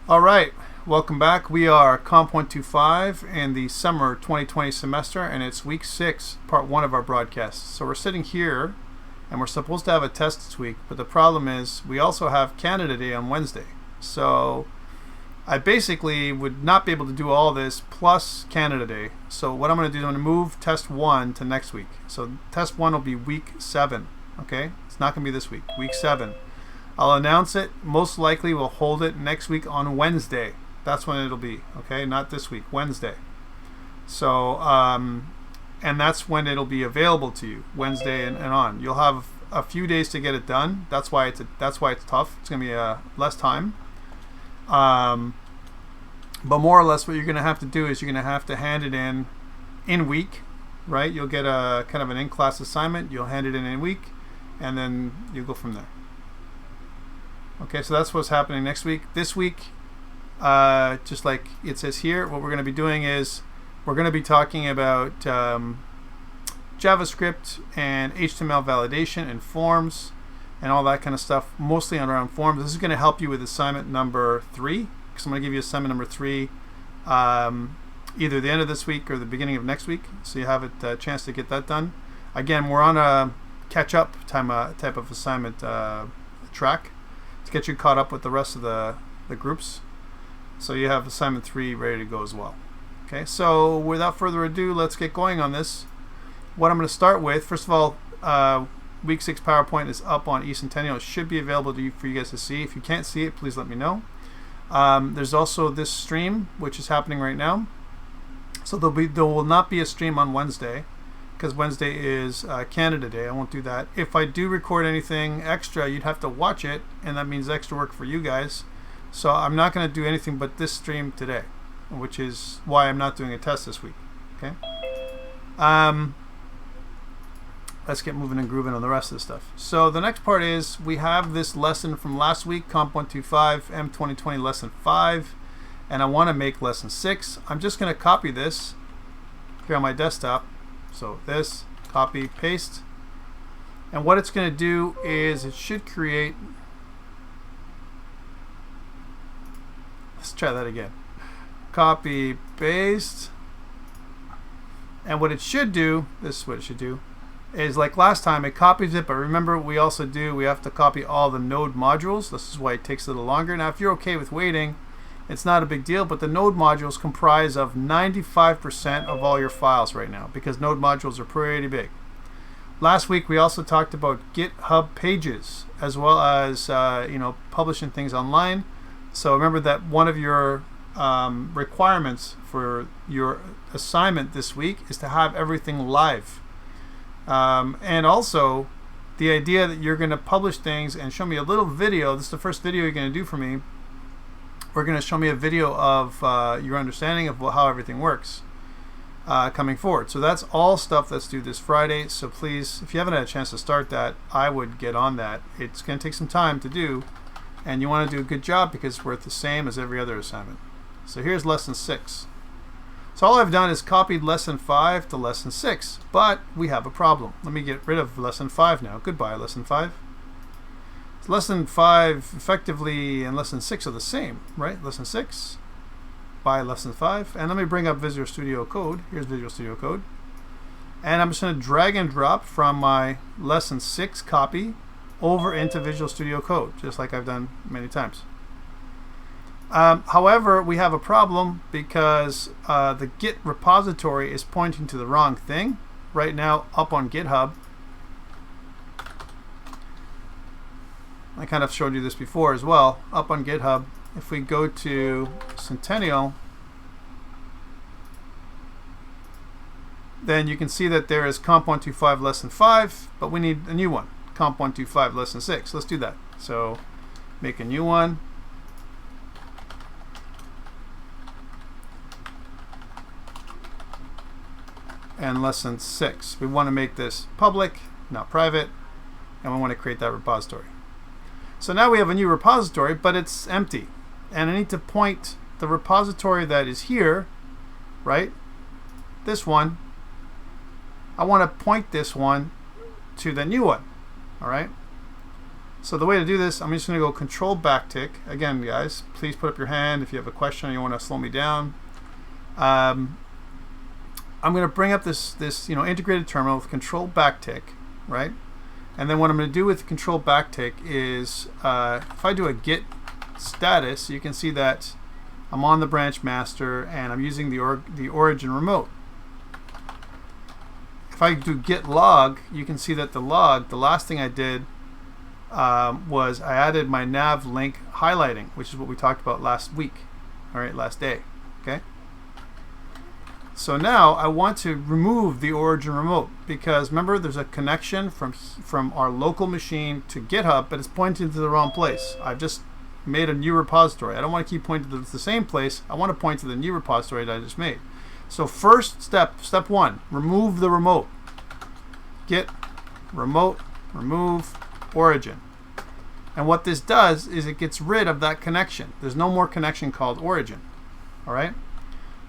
All right, welcome back. We are COMP125 in the summer 2020 semester, and it's week 6, part 1 of our broadcast. So we're sitting here, and we're supposed to have a test this week, but the problem is we also have Canada Day on Wednesday. So I basically would not be able to do all this plus Canada Day. So what I'm going to do is I'm going to move test 1 to next week. So test 1 will be week 7, okay? It's not going to be this week, week 7. I'll announce it. Most likely we'll hold it next week on Wednesday. That's when it'll be, okay? Not this week, Wednesday. So, and that's when it'll be available to you, Wednesday and on. You'll have a few days to get it done. That's why it's tough. It's gonna be less time. But more or less, what you're gonna have to do is you're gonna have to hand it in week, right? You'll get a kind of an in-class assignment. You'll hand it in week, and then you go from there. Okay, so that's what's happening next week. This week, just like it says here, what we're going to be doing is we're going to be talking about JavaScript and HTML validation and forms and all that kind of stuff, mostly around forms. This is going to help you with assignment number 3, because I'm going to give you assignment number 3 either the end of this week or the beginning of next week, so you have a chance to get that done. Again, we're on a catch-up type of assignment track to get you caught up with the rest of the groups. So you have assignment 3 ready to go as well. Okay, so without further ado, let's get going on this. What I'm going to start with, first of all, week 6 PowerPoint is up on eCentennial. It should be available for you guys to see. If you can't see it, please let me know. There's also this stream, which is happening right now. So there will not be a stream on Wednesday, because Wednesday is Canada Day. I won't do that. If I do record anything extra, you'd have to watch it, and that means extra work for you guys. So I'm not going to do anything but this stream today, which is why I'm not doing a test this week. Okay. Let's get moving and grooving on the rest of the stuff. So the next part is we have this lesson from last week, COMP125, M2020 lesson 5, and I want to make lesson 6. I'm just going to copy this here on my desktop. So this, copy, paste, and what it's going to do is it should create, let's try that again, copy, paste, and what it should do, this is what it should do, is like last time it copies it, but remember we have to copy all the node modules. This is why it takes a little longer. Now if you're okay with waiting, it's not a big deal, but the node modules comprise of 95% of all your files right now, because node modules are pretty big. Last week we also talked about GitHub pages, as well as publishing things online. So remember that one of your requirements for your assignment this week is to have everything live. And also the idea that you're going to publish things and show me a little video. This is the first video you're going to do for me. We're going to show me a video of your understanding of how everything works coming forward. So that's all stuff that's due this Friday. So please, if you haven't had a chance to start that, I would get on that. It's going to take some time to do, and you want to do a good job because it's worth the same as every other assignment. So here's lesson 6. So all I've done is copied lesson 5 to lesson 6, but we have a problem. Let me get rid of lesson 5 now. Goodbye, lesson 5. Lesson 5 effectively and lesson 6 are the same, right? Lesson 6 by lesson 5. And let me bring up Visual Studio Code. Here's Visual Studio Code. And I'm just going to drag and drop from my lesson 6 copy over into Visual Studio Code, just like I've done many times. However, we have a problem because the Git repository is pointing to the wrong thing. Right now, up on GitHub, I kind of showed you this before as well. Up on GitHub, if we go to Centennial, then you can see that there is COMP125 lesson 5, but we need a new one, COMP125 lesson 6. Let's do that. So make a new one. And lesson 6. We want to make this public, not private, and we want to create that repository. So now we have a new repository, but it's empty. And I need to point the repository that is here, right? This one. I want to point this one to the new one. All right. So the way to do this, I'm just going to go Control Backtick. Again, guys, please put up your hand if you have a question or you want to slow me down. I'm going to bring up this integrated terminal with Control Backtick, right? And then what I'm going to do with Control Backtick is if I do a Git status, you can see that I'm on the branch master and I'm using the origin remote. If I do Git log, you can see that the last thing I did was I added my nav link highlighting, which is what we talked about last week, all right, last day, okay? So now I want to remove the origin remote because remember there's a connection from our local machine to GitHub, but it's pointing to the wrong place. I've just made a new repository. I don't want to keep pointing to the same place. I want to point to the new repository that I just made. So first step 1, remove the remote. Git remote, remove origin. And what this does is it gets rid of that connection. There's no more connection called origin. All right?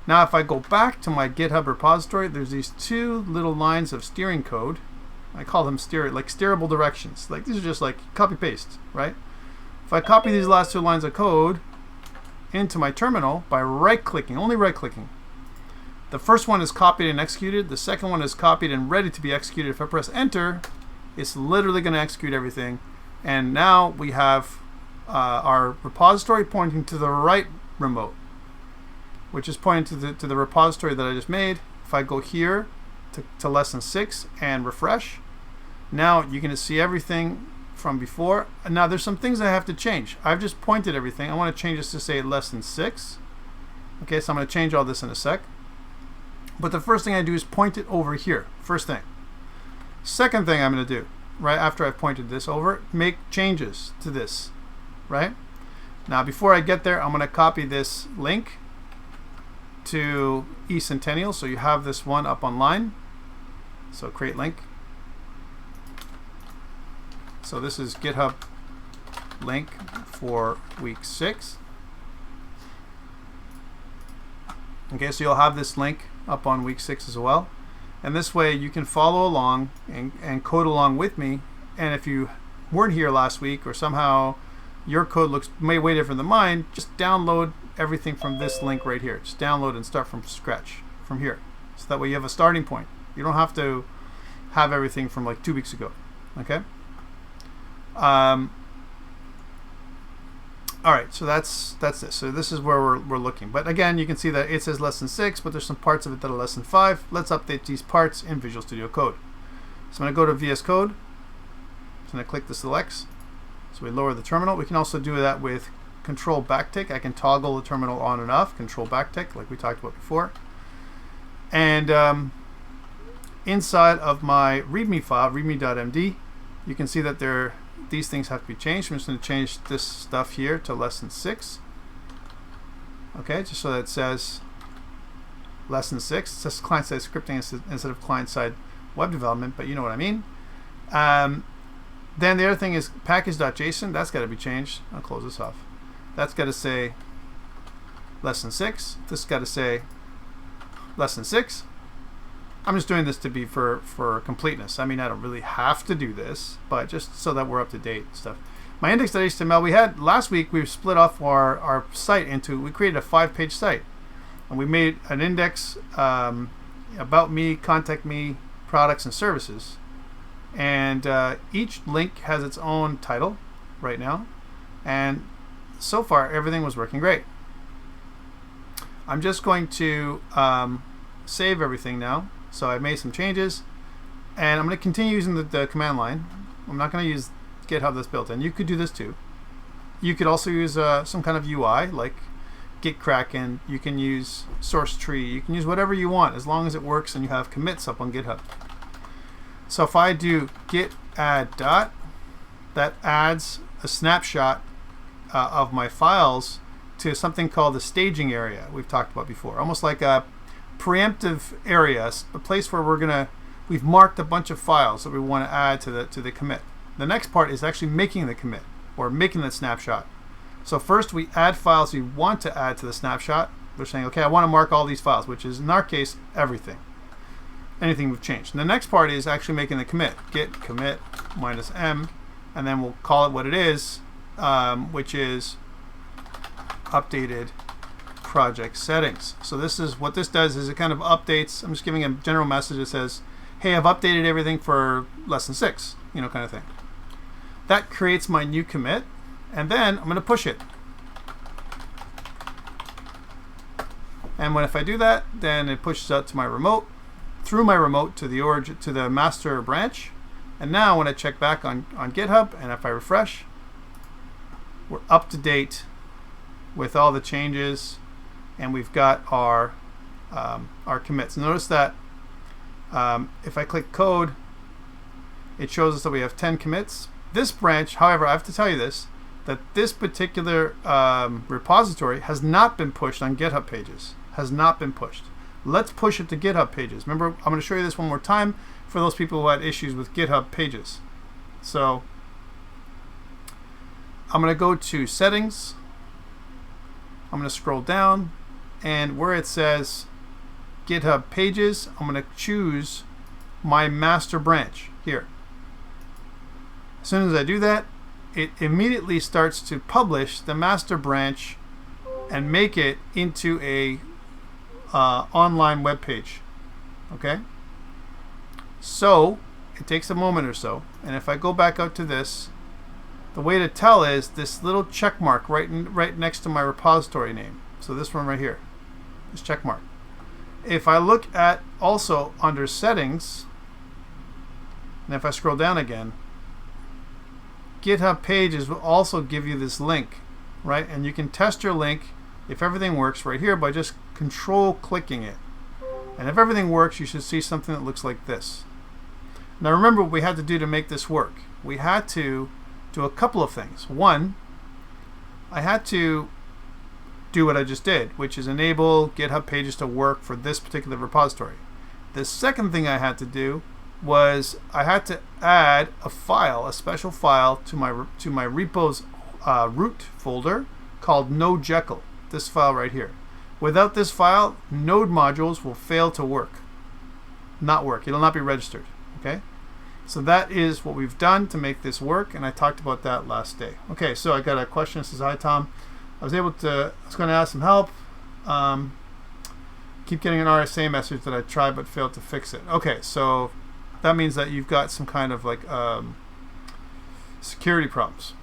Now if I go back to my GitHub repository, there's these 2 little lines of steering code. I call them steerable directions. Like these are just like copy paste, right? If I copy these last 2 lines of code into my terminal by right-clicking, only right-clicking, the first one is copied and executed. The second one is copied and ready to be executed. If I press enter, it's literally going to execute everything. And now we have our repository pointing to the right remote, which is pointing to the repository that I just made. If I go here to lesson 6 and refresh, now you're going to see everything from before. And now there's some things I have to change. I've just pointed everything. I want to change this to say lesson 6. Okay, so I'm going to change all this in a sec. But the first thing I do is point it over here. First thing. Second thing I'm going to do, right after I've pointed this over, make changes to this, right? Now before I get there, I'm going to copy this link to eCentennial, so you have this one up online. So create link. So this is GitHub link for week 6. Okay, so you'll have this link up on week 6 as well. And this way you can follow along and code along with me. And if you weren't here last week or somehow your code looks way different than mine, just download everything from this link right here. Just download and start from scratch from here. So that way you have a starting point. You don't have to have everything from like 2 weeks ago. Okay? All right, so that's this. So this is where we're looking. But again, you can see that it says lesson 6, but there's some parts of it that are lesson 5. Let's update these parts in Visual Studio Code. So I'm going to go to VS Code. I'm going to click the selects. So we lower the terminal. We can also do that with Control Backtick. I can toggle the terminal on and off. Control Backtick, like we talked about before. And inside of my README file, readme.md, you can see that these things have to be changed. I'm just going to change this stuff here to lesson 6. Okay, just so that it says lesson 6. It says client-side scripting instead of client-side web development, but you know what I mean. Then the other thing is package.json. That's got to be changed. I'll close this off. That's got to say lesson 6. This got to say lesson 6. I'm just doing this to be for completeness. I mean, I don't really have to do this, but just so that we're up to date and stuff. My index.html, we had last week, we split off our site into, we created a 5-page site. And we made an index about me, contact me, products and services. And each link has its own title right now. And so far, everything was working great. I'm just going to save everything now. So I made some changes, and I'm going to continue using the command line. I'm not going to use GitHub that's built in. You could do this too. You could also use some kind of UI like Git Kraken. You can use source tree. You can use whatever you want as long as it works and you have commits up on GitHub. So if I do git add dot, that adds a snapshot of my files to something called the staging area we've talked about before. Almost like a preemptive area, a place where we've marked a bunch of files that we want to add to the commit. The next part is actually making the commit or making the snapshot. So first we add files we want to add to the snapshot. We're saying, okay, I want to mark all these files, which is in our case everything, anything we've changed. And the next part is actually making the commit. Git commit -m, and then we'll call it what it is, which is updated project settings. So this is what this does, is it kind of updates. I'm just giving a general message that says, hey, I've updated everything for lesson 6, you know, kind of thing. That creates my new commit, and then I'm going to push it. And if I do that, then it pushes out to my remote, through my remote to the origin, to the master branch. And now when I check back on GitHub, and if I refresh, we're up to date with all the changes, and we've got our commits. Notice that if I click code, it shows us that we have 10 commits. This branch, however, I have to tell you this, that this particular repository has not been pushed on GitHub pages. Has not been pushed. Let's push it to GitHub pages. Remember, I'm going to show you this one more time for those people who had issues with GitHub pages. So I'm going to go to settings. I'm going to scroll down, and where it says GitHub pages, I'm going to choose my master branch here. As soon as I do that, it immediately starts to publish the master branch and make it into a online web page. Okay, so it takes a moment or so, and if I go back out to this, the way to tell is this little check mark right next to my repository name. So this one right here, this check mark. If I look at also under settings, and if I scroll down again, GitHub pages will also give you this link, right? And you can test your link if everything works right here by just control clicking it. And if everything works, you should see something that looks like this. Now remember what we had to do to make this work. We had to do a couple of things. One, I had to do what I just did, which is enable GitHub pages to work for this particular repository. The second thing I had to do was I had to add a file, a special file to my repo's root folder called Node.jl. This file right here. Without this file, node modules will fail to work. Not work. It'll not be registered. Okay? So that is what we've done to make this work, and I talked about that last day. Okay, so I got a question. It says, hi Tom. I was going to ask some help. Keep getting an RSA message that I tried but failed to fix it. Okay, so that means that you've got some kind of like security problems.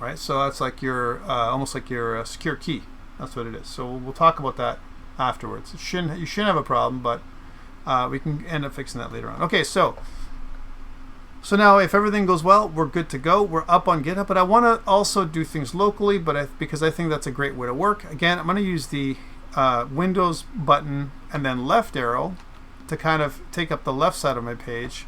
Right, so that's like your almost like your secure key. That's what it is. So we'll talk about that afterwards. You shouldn't have a problem, but we can end up fixing that later on. Okay, so now if everything goes well, we're good to go. We're up on GitHub, but I want to also do things locally, because I think that's a great way to work. Again, I'm going to use the Windows button and then left arrow to kind of take up the left side of my page,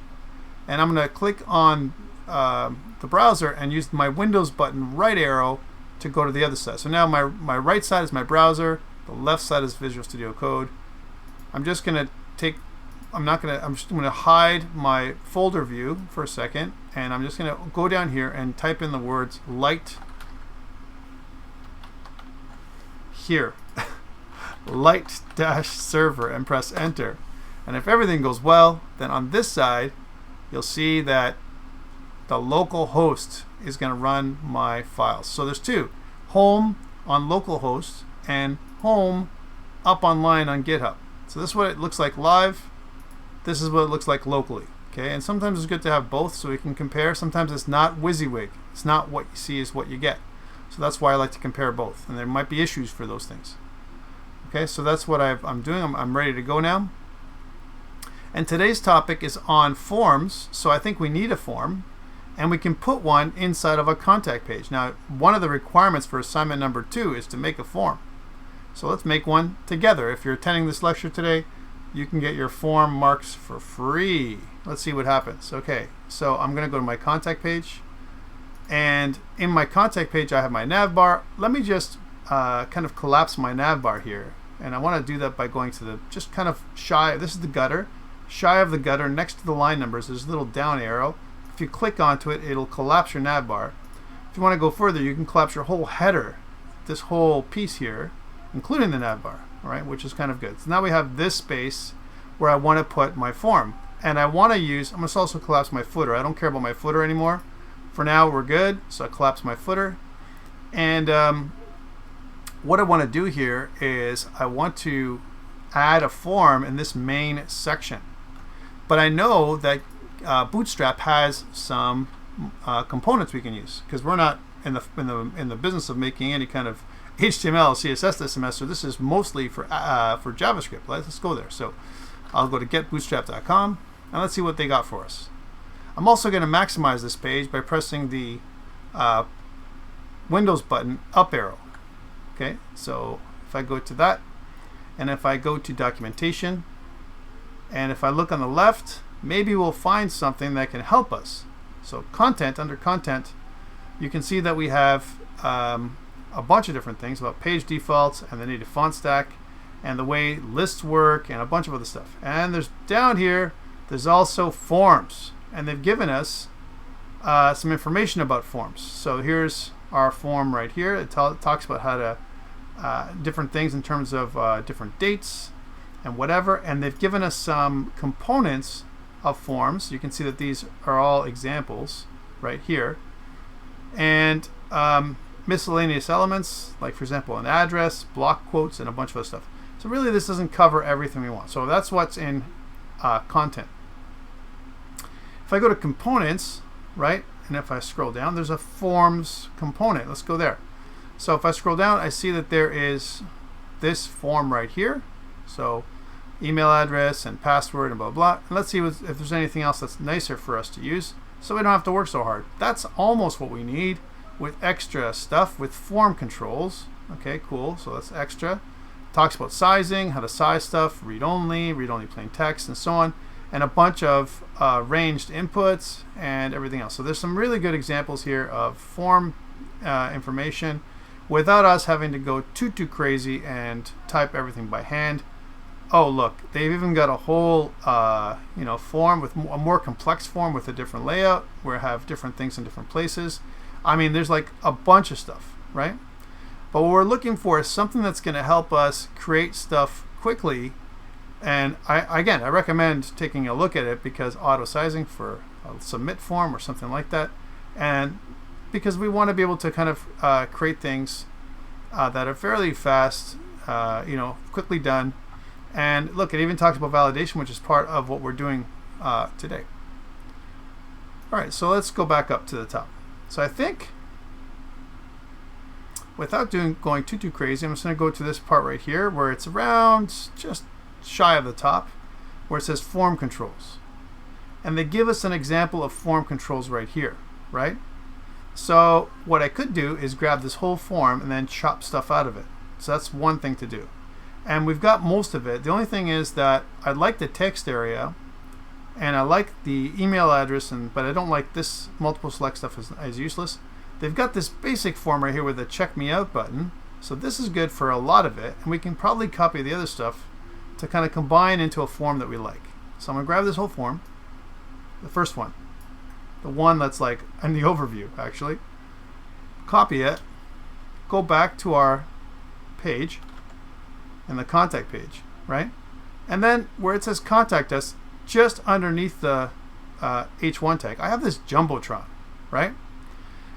and I'm going to click on the browser and use my Windows button right arrow to go to the other side. So now my right side is my browser, the left side is Visual Studio Code. I'm just going to I'm just going to hide my folder view for a second, and I'm just going to go down here and type in the words light here. light-server, and press enter. And if everything goes well, then on this side you'll see that the local host is going to run my files. So there's two: home on localhost and home up online on GitHub. So this is what it looks like live. This is what it looks like locally. Okay, and sometimes it's good to have both so we can compare. Sometimes it's not WYSIWYG. It's not what you see is what you get. So that's why I like to compare both, and there might be issues for those things. Okay, so that's what I'm doing. I'm ready to go now. And today's topic is on forms. So I think we need a form, and we can put one inside of a contact page. Now, one of the requirements for assignment number 2 is to make a form. So let's make one together. If you're attending this lecture today, you can get your form marks for free. Let's see what happens. Okay, so I'm going to go to my contact page, and in my contact page I have my nav bar. Let me just kind of collapse my nav bar here, and I want to do that by going to the just kind of shy. This is the gutter. Shy of the gutter, next to the line numbers, there's a little down arrow. If you click onto it, it'll collapse your nav bar. If you want to go further, you can collapse your whole header, this whole piece here, including the nav bar, all right, which is kind of good. So now we have this space where I want to put my form, and I want to use, I must also collapse my footer. I don't care about my footer anymore. for now we're good. So I collapse my footer. And what I want to do here is I want to add a form in this main section. But I know that Bootstrap has some components we can use, because we're not in the business of making any kind of HTML, CSS this semester. This is mostly for JavaScript. Let's go there. So I'll go to getbootstrap.com and let's see what they got for us. I'm also going to maximize this page by pressing the Windows button up arrow. Okay, so if I go to that, and if I go to documentation, and if I look on the left, maybe we'll find something that can help us. So content, under content, you can see that we have a bunch of different things about page defaults and the native font stack and the way lists work and a bunch of other stuff. And there's down here, there's also forms, and they've given us some information about forms. So here's our form right here. It talks about how to different things in terms of different dates and whatever, and they've given us some components of forms. You can see that these are all examples right here, and miscellaneous elements, like for example an address, block quotes, and a bunch of other stuff. So really this doesn't cover everything we want. So that's what's in content. If I go to components, right, and if I scroll down, there's a forms component. Let's go there. So if I scroll down, I see that there is this form right here. So email address and password and blah, blah. And let's see if there's anything else that's nicer for us to use, so we don't have to work so hard. That's almost what we need with extra stuff with form controls. Okay, cool. So that's extra. Talks about sizing, how to size stuff, read only plain text, and so on, and a bunch of ranged inputs and everything else. So there's some really good examples here of form information without us having to go too crazy and type everything by hand. Oh, look, they've even got a whole form with a more complex form with a different layout where I have different things in different places. I mean, there's like a bunch of stuff, right? But what we're looking for is something that's going to help us create stuff quickly. And I recommend taking a look at it, because auto sizing for a submit form or something like that, and because we want to be able to kind of create things that are fairly fast, quickly done. And look, it even talks about validation, which is part of what we're doing today. All right, so let's go back up to the top. So I think, without going too crazy, I'm just going to go to this part right here where it's around just shy of the top, where it says form controls. And they give us an example of form controls right here, right? So what I could do is grab this whole form and then chop stuff out of it. So that's one thing to do. And we've got most of it. The only thing is that I like the text area, and I like the email address, but I don't like this multiple select stuff as useless. They've got this basic form right here with the check me out button. So this is good for a lot of it, and we can probably copy the other stuff to kind of combine into a form that we like. So I'm going to grab this whole form, the first one, the one that's like in the overview actually, copy it, go back to our page, in the contact page, right? And then where it says contact us, just underneath the H1 tag, I have this Jumbotron, right?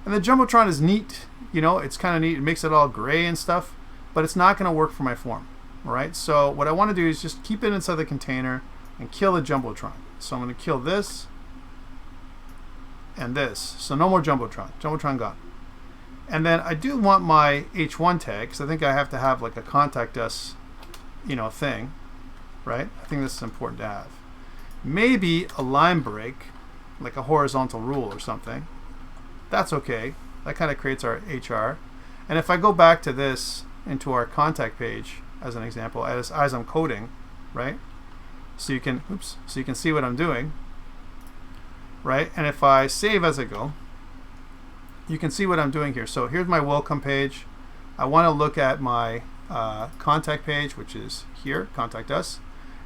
And the Jumbotron is neat, it's kind of neat. It makes it all gray and stuff, but it's not going to work for my form, all right? So what I want to do is just keep it inside the container and kill the Jumbotron. So I'm going to kill this and this. So no more Jumbotron. Jumbotron gone. And then I do want my H1 tag, because I think I have to have like a contact us thing, right? I think this is important to have. Maybe a line break, like a horizontal rule or something. That's okay. That kind of creates our HR. And if I go back to this into our contact page as an example, as I'm coding, right? So you can see what I'm doing, right? And if I save as I go, you can see what I'm doing here. So here's my welcome page. I want to look at my contact page, which is here, contact us.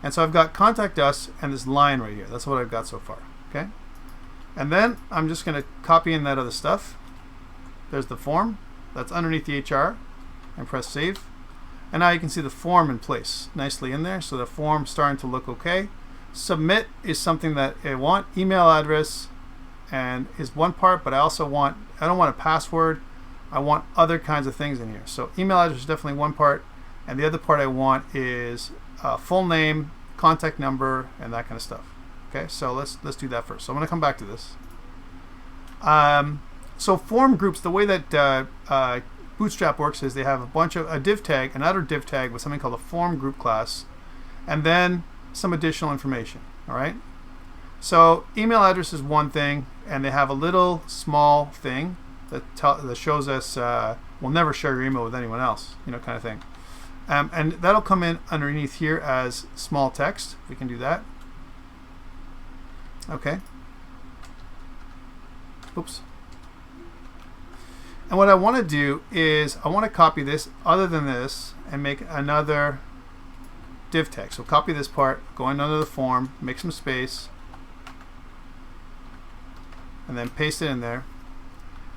And so I've got contact us and this line right here. That's what I've got so far, okay? And then I'm just going to copy in that other stuff. There's the form that's underneath the HR, and press save. And now you can see the form in place nicely in there. So the form's starting to look okay. Submit is something that I want. Email address, and is one part, but I don't want a password. I want other kinds of things in here. So email address is definitely one part, and the other part I want is full name, contact number, and that kind of stuff. Okay, so let's do that first. So I'm going to come back to this. So form groups, the way that Bootstrap works is they have a div tag, another div tag with something called a form group class, and then some additional information. All right. So email address is one thing, and they have a little small thing that shows us we'll never share your email with anyone else, kind of thing. And that'll come in underneath here as small text. We can do that. Okay. Oops. And what I want to do is I want to copy this other than this and make another div tag. So copy this part, go in under the form, make some space, and then paste it in there.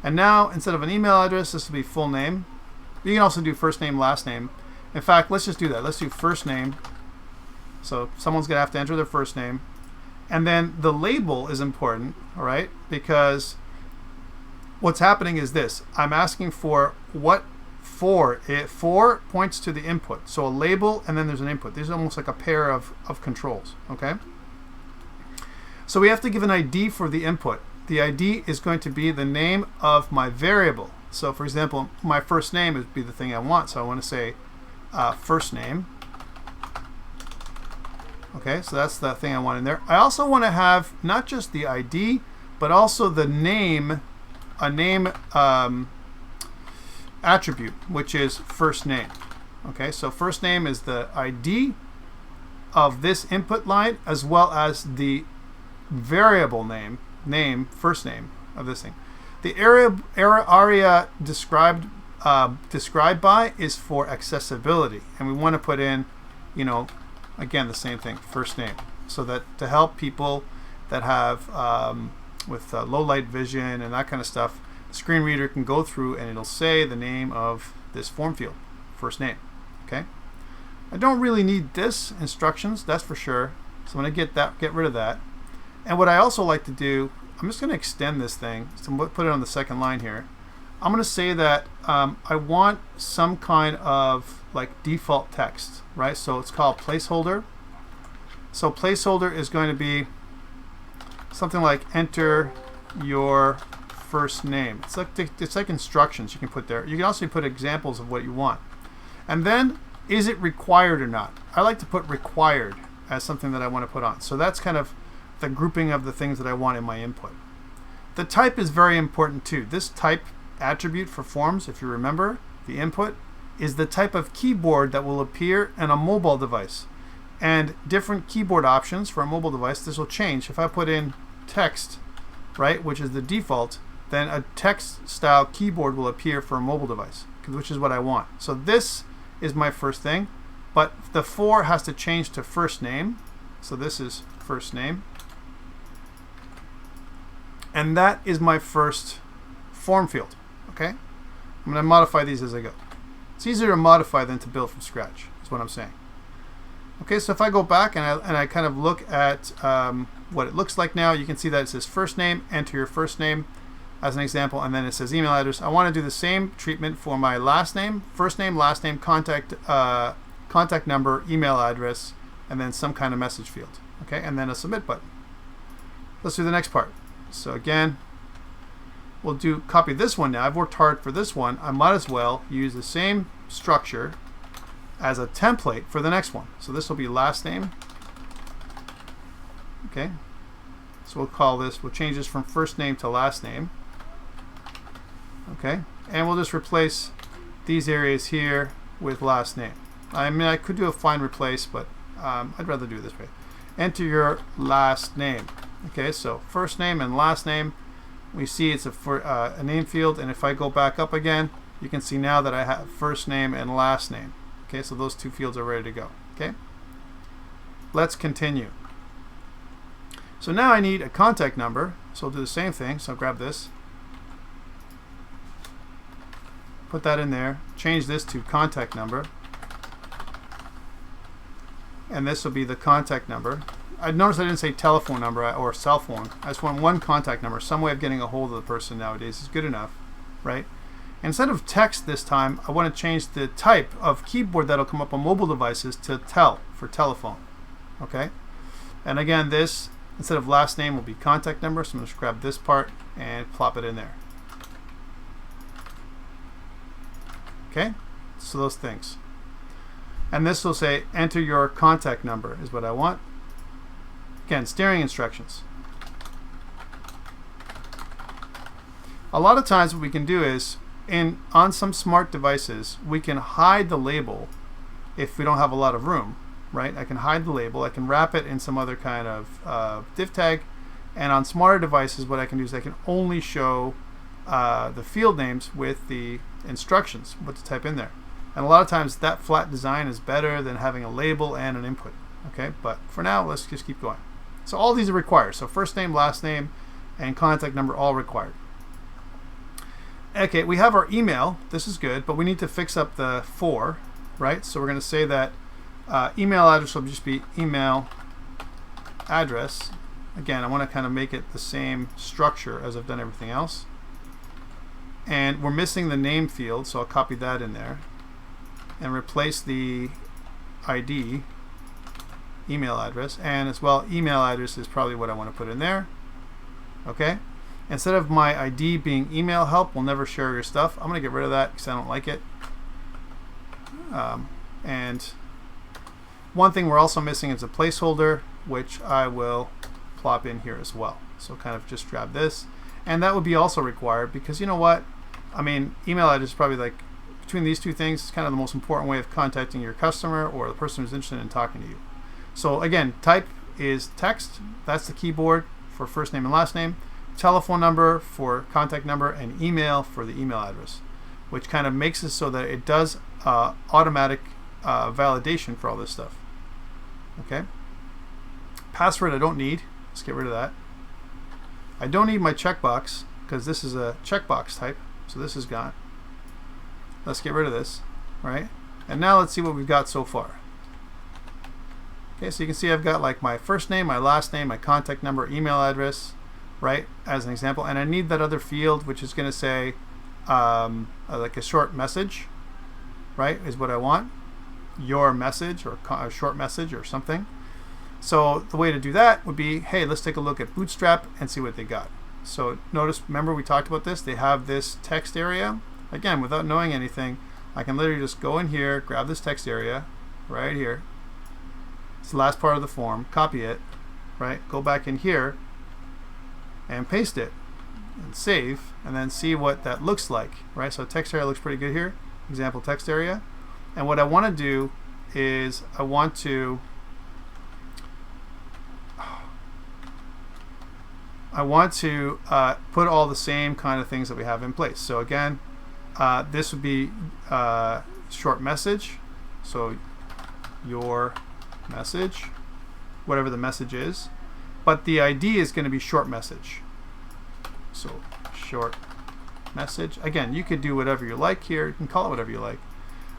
And now instead of an email address, this will be full name. You can also do first name, last name. In fact, let's just do that. Let's do first name. So someone's going to have to enter their first name. And then the label is important, all right? Because what's happening is this. I'm asking for what for. For points to the input. So a label and then there's an input. These are almost like a pair of controls, okay? So we have to give an ID for the input. The ID is going to be the name of my variable. So for example, my first name would be the thing I want. So I want to say first name. Okay, so that's the thing I want in there. I also want to have not just the ID, but also the name, a name attribute, which is first name. Okay, so first name is the ID of this input line, as well as the variable name, first name of this thing. The area described by is for accessibility, and we want to put in, again, the same thing, first name, so that to help people that have with low light vision and that kind of stuff, the screen reader can go through and it'll say the name of this form field, first name. Okay, I don't really need this instructions, that's for sure. So I'm going to get rid of that. And what I also like to do, I'm just going to extend this thing, so put it on the second line here. I'm going to say that I want some kind of like default text, right? So it's called placeholder. So placeholder is going to be something like enter your first name. It's like instructions you can put there. You can also put examples of what you want. And then, is it required or not? I like to put required as something that I want to put on. So that's kind of the grouping of the things that I want in my input. The type is very important too. This type attribute for forms, if you remember, the input, is the type of keyboard that will appear in a mobile device. And different keyboard options for a mobile device, this will change. If I put in text, right, which is the default, then a text style keyboard will appear for a mobile device, which is what I want. So this is my first thing, but the for has to change to first name. So this is first name. And that is my first form field. Okay, I'm going to modify these as I go. It's easier to modify than to build from scratch, is what I'm saying. Okay, so if I go back and I kind of look at what it looks like now, you can see that it says first name, enter your first name as an example, and then it says email address. I want to do the same treatment for my last name, first name, last name, contact number, email address, and then some kind of message field. Okay, and then a submit button. Let's do the next part. So again, we'll copy this one now. I've worked hard for this one. I might as well use the same structure as a template for the next one. So this will be last name. Okay. So we'll change this from first name to last name. Okay. And we'll just replace these areas here with last name. I mean, I could do a find replace, but I'd rather do it this way. Enter your last name. Okay, so first name and last name. We see it's a name field, and if I go back up again, you can see now that I have first name and last name. Okay, so those two fields are ready to go. Okay, let's continue. So now I need a contact number, so I'll do the same thing. So I'll grab this, put that in there, change this to contact number, and this will be the contact number. I noticed I didn't say telephone number or cell phone. I just want one contact number. Some way of getting a hold of the person nowadays is good enough, right? Instead of text this time, I want to change the type of keyboard that'll come up on mobile devices to tel for telephone. Okay? And again, this, instead of last name, will be contact number. So I'm going to just grab this part and plop it in there. Okay? So those things. And this will say enter your contact number is what I want. Again, steering instructions. A lot of times what we can do is on some smart devices, we can hide the label if we don't have a lot of room, right? I can hide the label. I can wrap it in some other kind of div tag. And on smarter devices, what I can do is I can only show the field names with the instructions, what to type in there. And a lot of times that flat design is better than having a label and an input. Okay, but for now, let's just keep going. So all these are required. So first name, last name, and contact number all required. Okay, we have our email. This is good, but we need to fix up the for, right? So we're going to say that email address will just be email address. Again, I want to kind of make it the same structure as I've done everything else. And we're missing the name field, so I'll copy that in there and replace the ID email address, and as well email address is probably what I want to put in there. Okay, instead of my ID being email help, will never share your stuff, I'm going to get rid of that because I don't like it. And one thing we're also missing is a placeholder, which I will plop in here as well. So kind of just grab this, and that would be also required because you know what, I mean, email address is probably like between these two things, it's kind of the most important way of contacting your customer or the person who's interested in talking to you. So again, type is text. That's the keyboard for first name and last name. Telephone number for contact number, and email for the email address, which kind of makes it so that it does automatic validation for all this stuff. Okay. Password I don't need. Let's get rid of that. I don't need my checkbox because this is a checkbox type. So this is gone. Let's get rid of this, right? And now let's see what we've got so far. Okay, so you can see I've got like my first name, my last name, my contact number, email address, right, as an example. And I need that other field, which is going to say like a short message, right, is what I want. Your message or a short message or something. So the way to do that would be, hey, let's take a look at Bootstrap and see what they got. So notice, remember we talked about this, they have this text area. Again, without knowing anything, I can literally just go in here, grab this text area right here. It's the last part of the form, copy it, right? Go back in here and paste it and save, and then see what that looks like, right? So text area looks pretty good here, example text area. And what I want to do is I want to put all the same kind of things that we have in place. So again, this would be short message. So your message, whatever the message is, but the ID is going to be short message. So short message. Again, you could do whatever you like here. You can call it whatever you like.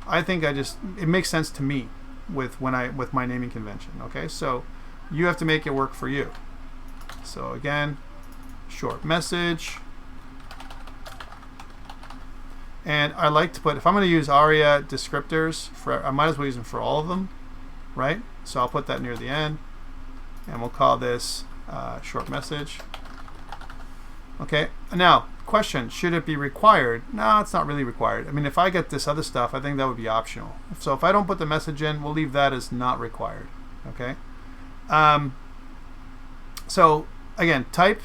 I think it makes sense to me with my naming convention. Okay, so you have to make it work for you. So again, short message. And I like to put, if I'm going to use ARIA descriptors, I might as well use them for all of them, right? So I'll put that near the end, and we'll call this short message. Okay, now, question, should it be required? No, it's not really required. I mean, if I get this other stuff, I think that would be optional. So if I don't put the message in, we'll leave that as not required, okay? So again, type.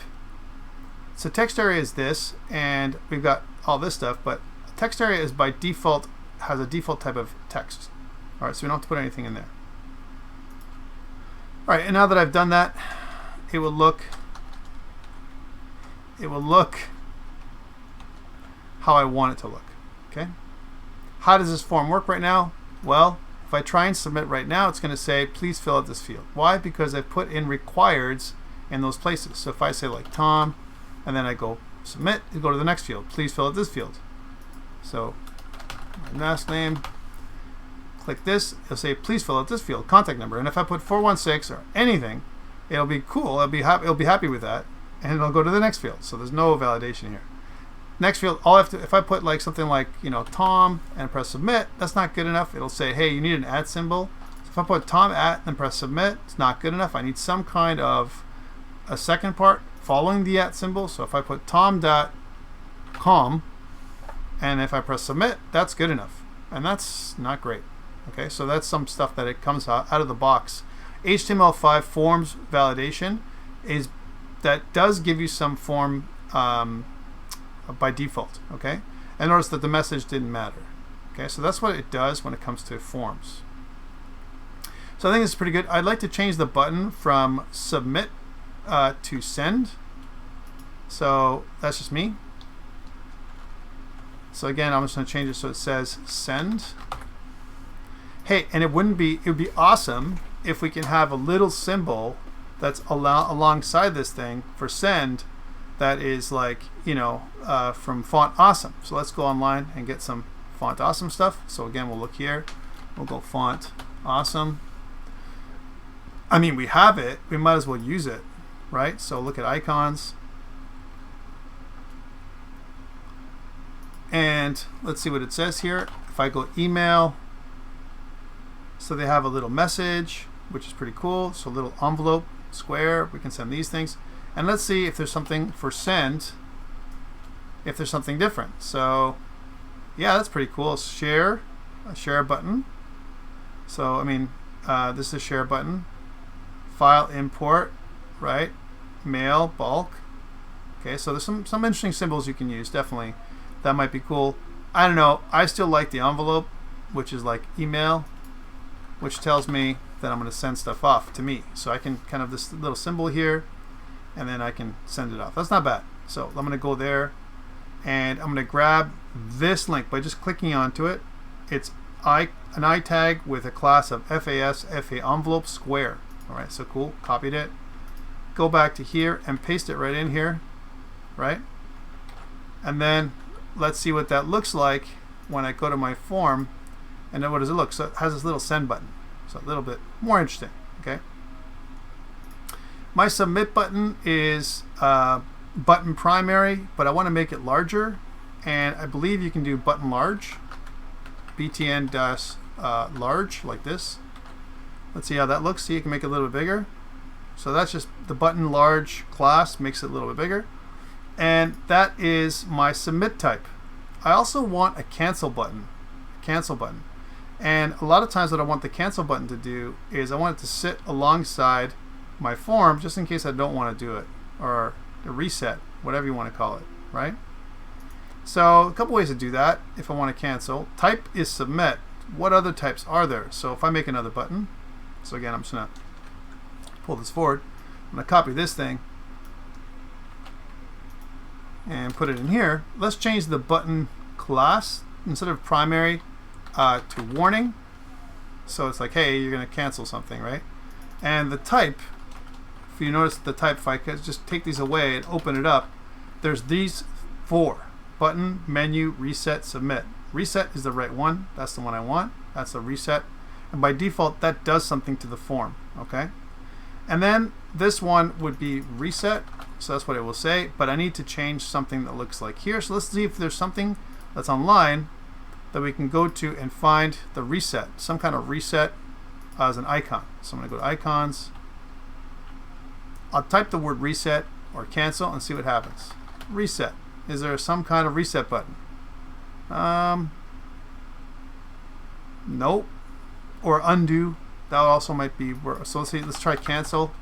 So text area is this, and we've got all this stuff, but text area is by default, has a default type of text. All right, so we don't have to put anything in there. All right, and now that I've done that, it will look how I want it to look, okay? How does this form work right now? Well, if I try and submit right now, it's going to say, please fill out this field. Why? Because I've put in requireds in those places. So if I say like Tom, and then I go submit, you go to the next field. Please fill out this field. So my last name, click this, it'll say please fill out this field, contact number. And if I put 416 or anything, it'll be cool. It'll be happy with that, and it'll go to the next field. So there's no validation here. Next field, all I have to, if I put like something like, you know, Tom and press submit, that's not good enough. It'll say, hey, you need an @ symbol. So if I put Tom @ and press submit, it's not good enough. I need some kind of a second part following the @ symbol. So if I put tom.com and if I press submit, that's good enough. And that's not great. Okay, so that's some stuff that it comes out of the box. HTML5 forms validation that does give you some form by default. Okay, and notice that the message didn't matter. Okay, so that's what it does when it comes to forms. So I think it's pretty good. I'd like to change the button from submit to send. So that's just me. So again, I'm just going to change it so it says send. Hey, and it would be awesome if we can have a little symbol that's alongside this thing for send that is like, you know, from Font Awesome. So let's go online and get some Font Awesome stuff. So again, we'll look here. We'll go Font Awesome. I mean, we have it. We might as well use it, right? So look at icons. And let's see what it says here. If I go email, so they have a little message, which is pretty cool. So a little envelope, square, we can send these things. And let's see if there's something for send, if there's something different. So yeah, that's pretty cool. Share, a share button. So I mean, this is a share button. File import, right? Mail, bulk. Okay, so there's some interesting symbols you can use, definitely. That might be cool. I don't know. I still like the envelope, which is like email, which tells me that I'm going to send stuff off to me. So I can kind of this little symbol here, and then I can send it off. That's not bad. So I'm going to go there, and I'm going to grab this link by just clicking onto it. It's an I tag with a class of FAS FA envelope square. All right, so cool. Copied it. Go back to here and paste it right in here, right? And then let's see what that looks like when I go to my form. And then what does it look? So it has this little send button. So a little bit more interesting. Okay. My submit button is button primary, but I want to make it larger. And I believe you can do button large, btn large, like this. Let's see how that looks. See, you can make it a little bit bigger. So that's just the button large class makes it a little bit bigger. And that is my submit type. I also want a cancel button. And a lot of times what I want the cancel button to do is I want it to sit alongside my form just in case I don't want to do it, or a reset, whatever you want to call it, right? So a couple ways to do that if I want to cancel. Type is submit. What other types are there? So if I make another button, so again, I'm just going to pull this forward. I'm going to copy this thing and put it in here. Let's change the button class instead of primary to warning. So it's like, hey, you're going to cancel something, right? And the type, if you notice the type, if I could just take these away and open it up, there's these 4: button, menu, reset, submit. Reset is the right one. That's the one I want. That's the reset. And by default, that does something to the form, okay? And then this one would be reset. So that's what it will say, but I need to change something that looks like here. So let's see if there's something that's online that we can go to and find the reset, some kind of reset as an icon. So I'm going to go to icons. I'll type the word reset or cancel and see what happens. Reset. Is there some kind of reset button? Nope. Or undo. That also might be. So let's see. Let's try cancel.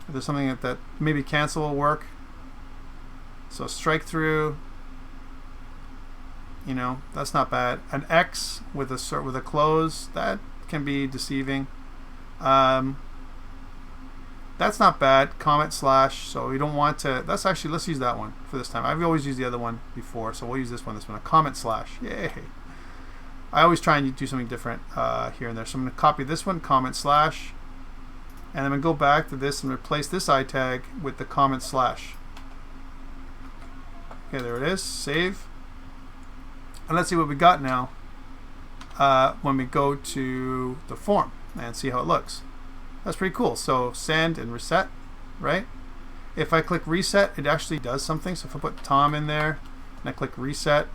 If there's something that maybe cancel will work. So strike through. You know, that's not bad. An X with a close, that can be deceiving. That's not bad. Comment slash. So you don't want to. That's actually, let's use that one for this time. I've always used the other one before, so we'll use this one. A comment slash. Yay! I always try and do something different here and there. So I'm going to copy this one, comment slash, and I'm going to go back to this and replace this I tag with the comment slash. Okay, there it is. Save. And let's see what we got now when we go to the form and see how it looks. That's pretty cool. So send and reset, right? If I click reset, it actually does something. So if I put Tom in there and I click reset,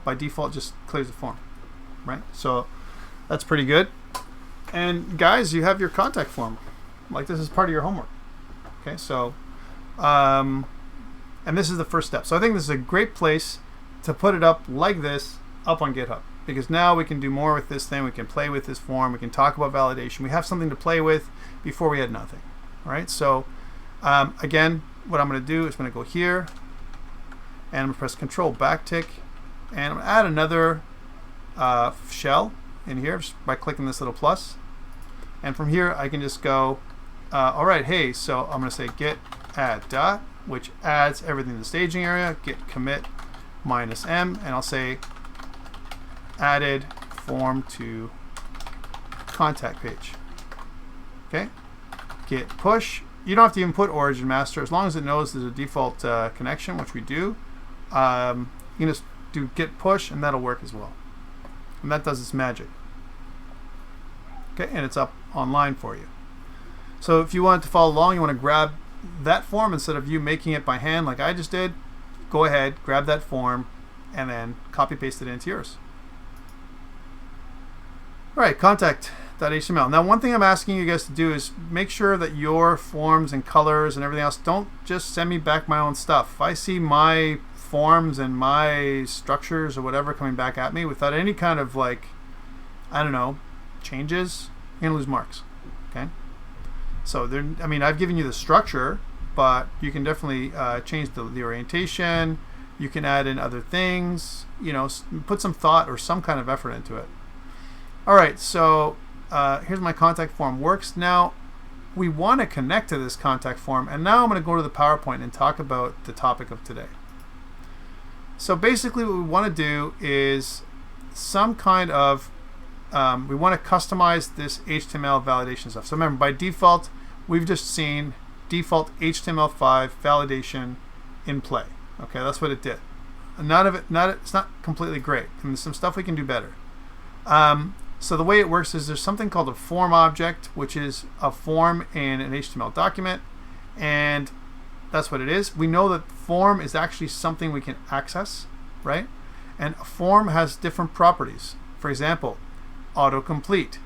by default it just clears the form, right? So that's pretty good. And guys, you have your contact form. Like, this is part of your homework. Okay, so and this is the first step. So I think this is a great place to put it up like this up on GitHub, because now we can do more with this thing. We can play with this form. We can talk about validation. We have something to play with. Before we had nothing. All right, so again, what I'm going to do is I'm going to go here and I'm going to press Control backtick, and I'm going to add another shell in here just by clicking this little plus. And from here I can just go, all right, hey, so I'm going to say git add dot, which adds everything to the staging area, git commit -m, and I'll say added form to contact page. Okay, git push. You don't have to even put origin master, as long as it knows there's a default connection, which we do. You can just do git push, and that'll work as well. And that does its magic. Okay, and it's up online for you. So if you want to follow along, you want to grab that form instead of you making it by hand like I just did, go ahead, grab that form, and then copy paste it into yours. All right, contact.html. Now, one thing I'm asking you guys to do is make sure that your forms and colors and everything else, don't just send me back my own stuff. If I see my forms and my structures or whatever coming back at me without any kind of, like, I don't know, changes, you're gonna lose marks. Okay, so there, I mean, I've given you the structure, but you can definitely change the orientation. You can add in other things, you know, put some thought or some kind of effort into it. All right, so here's my contact form works. Now we want to connect to this contact form, and now I'm going to go to the PowerPoint and talk about the topic of today. So basically what we want to do is some kind of we want to customize this HTML validation stuff. So remember, by default we've just seen default HTML5 validation in play. Okay, that's what it did. None of it, it's not completely great, and there's some stuff we can do better. So the way it works is there's something called a form object, which is a form in an HTML document, and that's what it is. We know that form is actually something we can access, right? And a form has different properties. For example, autocomplete.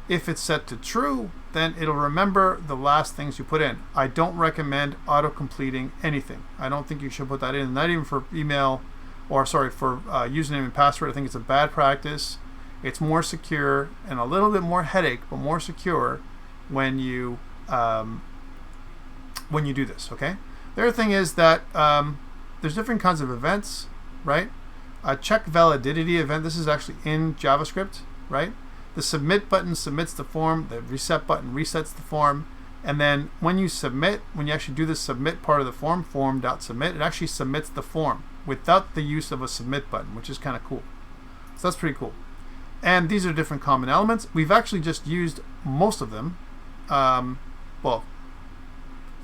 If it's set to true, then it'll remember the last things you put in. I don't recommend auto-completing anything. I don't think you should put that in, not even for email, or sorry, for username and password. I think it's a bad practice. It's more secure and a little bit more headache, but more secure when you do this. Okay. The other thing is that there's different kinds of events, right? A check validity event. This is actually in JavaScript, right? The submit button submits the form. The reset button resets the form. And then when you submit, when you actually do the submit part of the form, form.submit, it actually submits the form without the use of a submit button, which is kind of cool. So that's pretty cool. And these are different common elements. We've actually just used most of them. Well,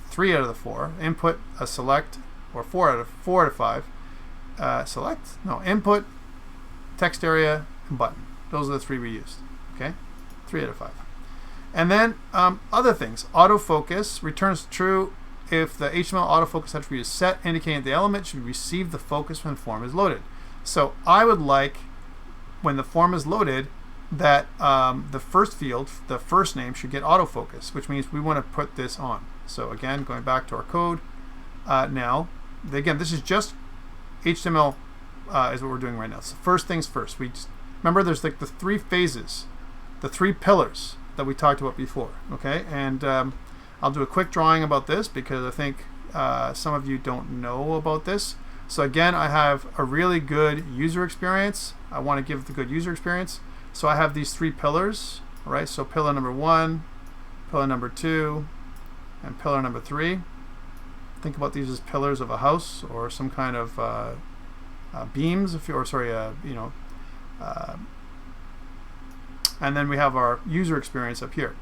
3 out of the 4. Input, a select, or 4 out of 5. Select? No, input, text area, and button. Those are the 3 we used. Okay, 3 out of 5. And then other things. Autofocus returns true if the HTML autofocus attribute is set, indicating the element should receive the focus when the form is loaded. So I would like, when the form is loaded, that the first field, the first name, should get autofocus, which means we want to put this on. So again, going back to our code now, again, this is just HTML is what we're doing right now. So first things first. We just, remember, there's like the 3 phases, the 3 pillars that we talked about before. Okay, and I'll do a quick drawing about this because I think some of you don't know about this. So again, I have a really good user experience. I want to give the good user experience. So I have these 3 pillars, all right? So pillar number 1, pillar number 2, and pillar number 3. Think about these as pillars of a house or some kind of beams, if you, or sorry, you know. And then we have our user experience up here.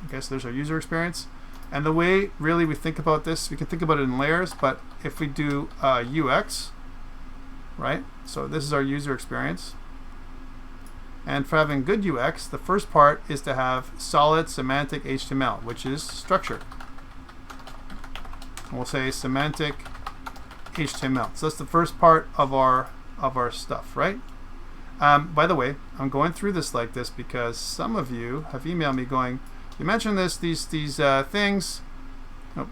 Okay, so there's our user experience. And the way really we think about this, we can think about it in layers, but if we do UX, right? So this is our user experience. And for having good UX, the first part is to have solid semantic HTML, which is structure. And we'll say semantic HTML. So that's the first part of our stuff, right? By the way, I'm going through this like this because some of you have emailed me going, you mentioned these things. Nope.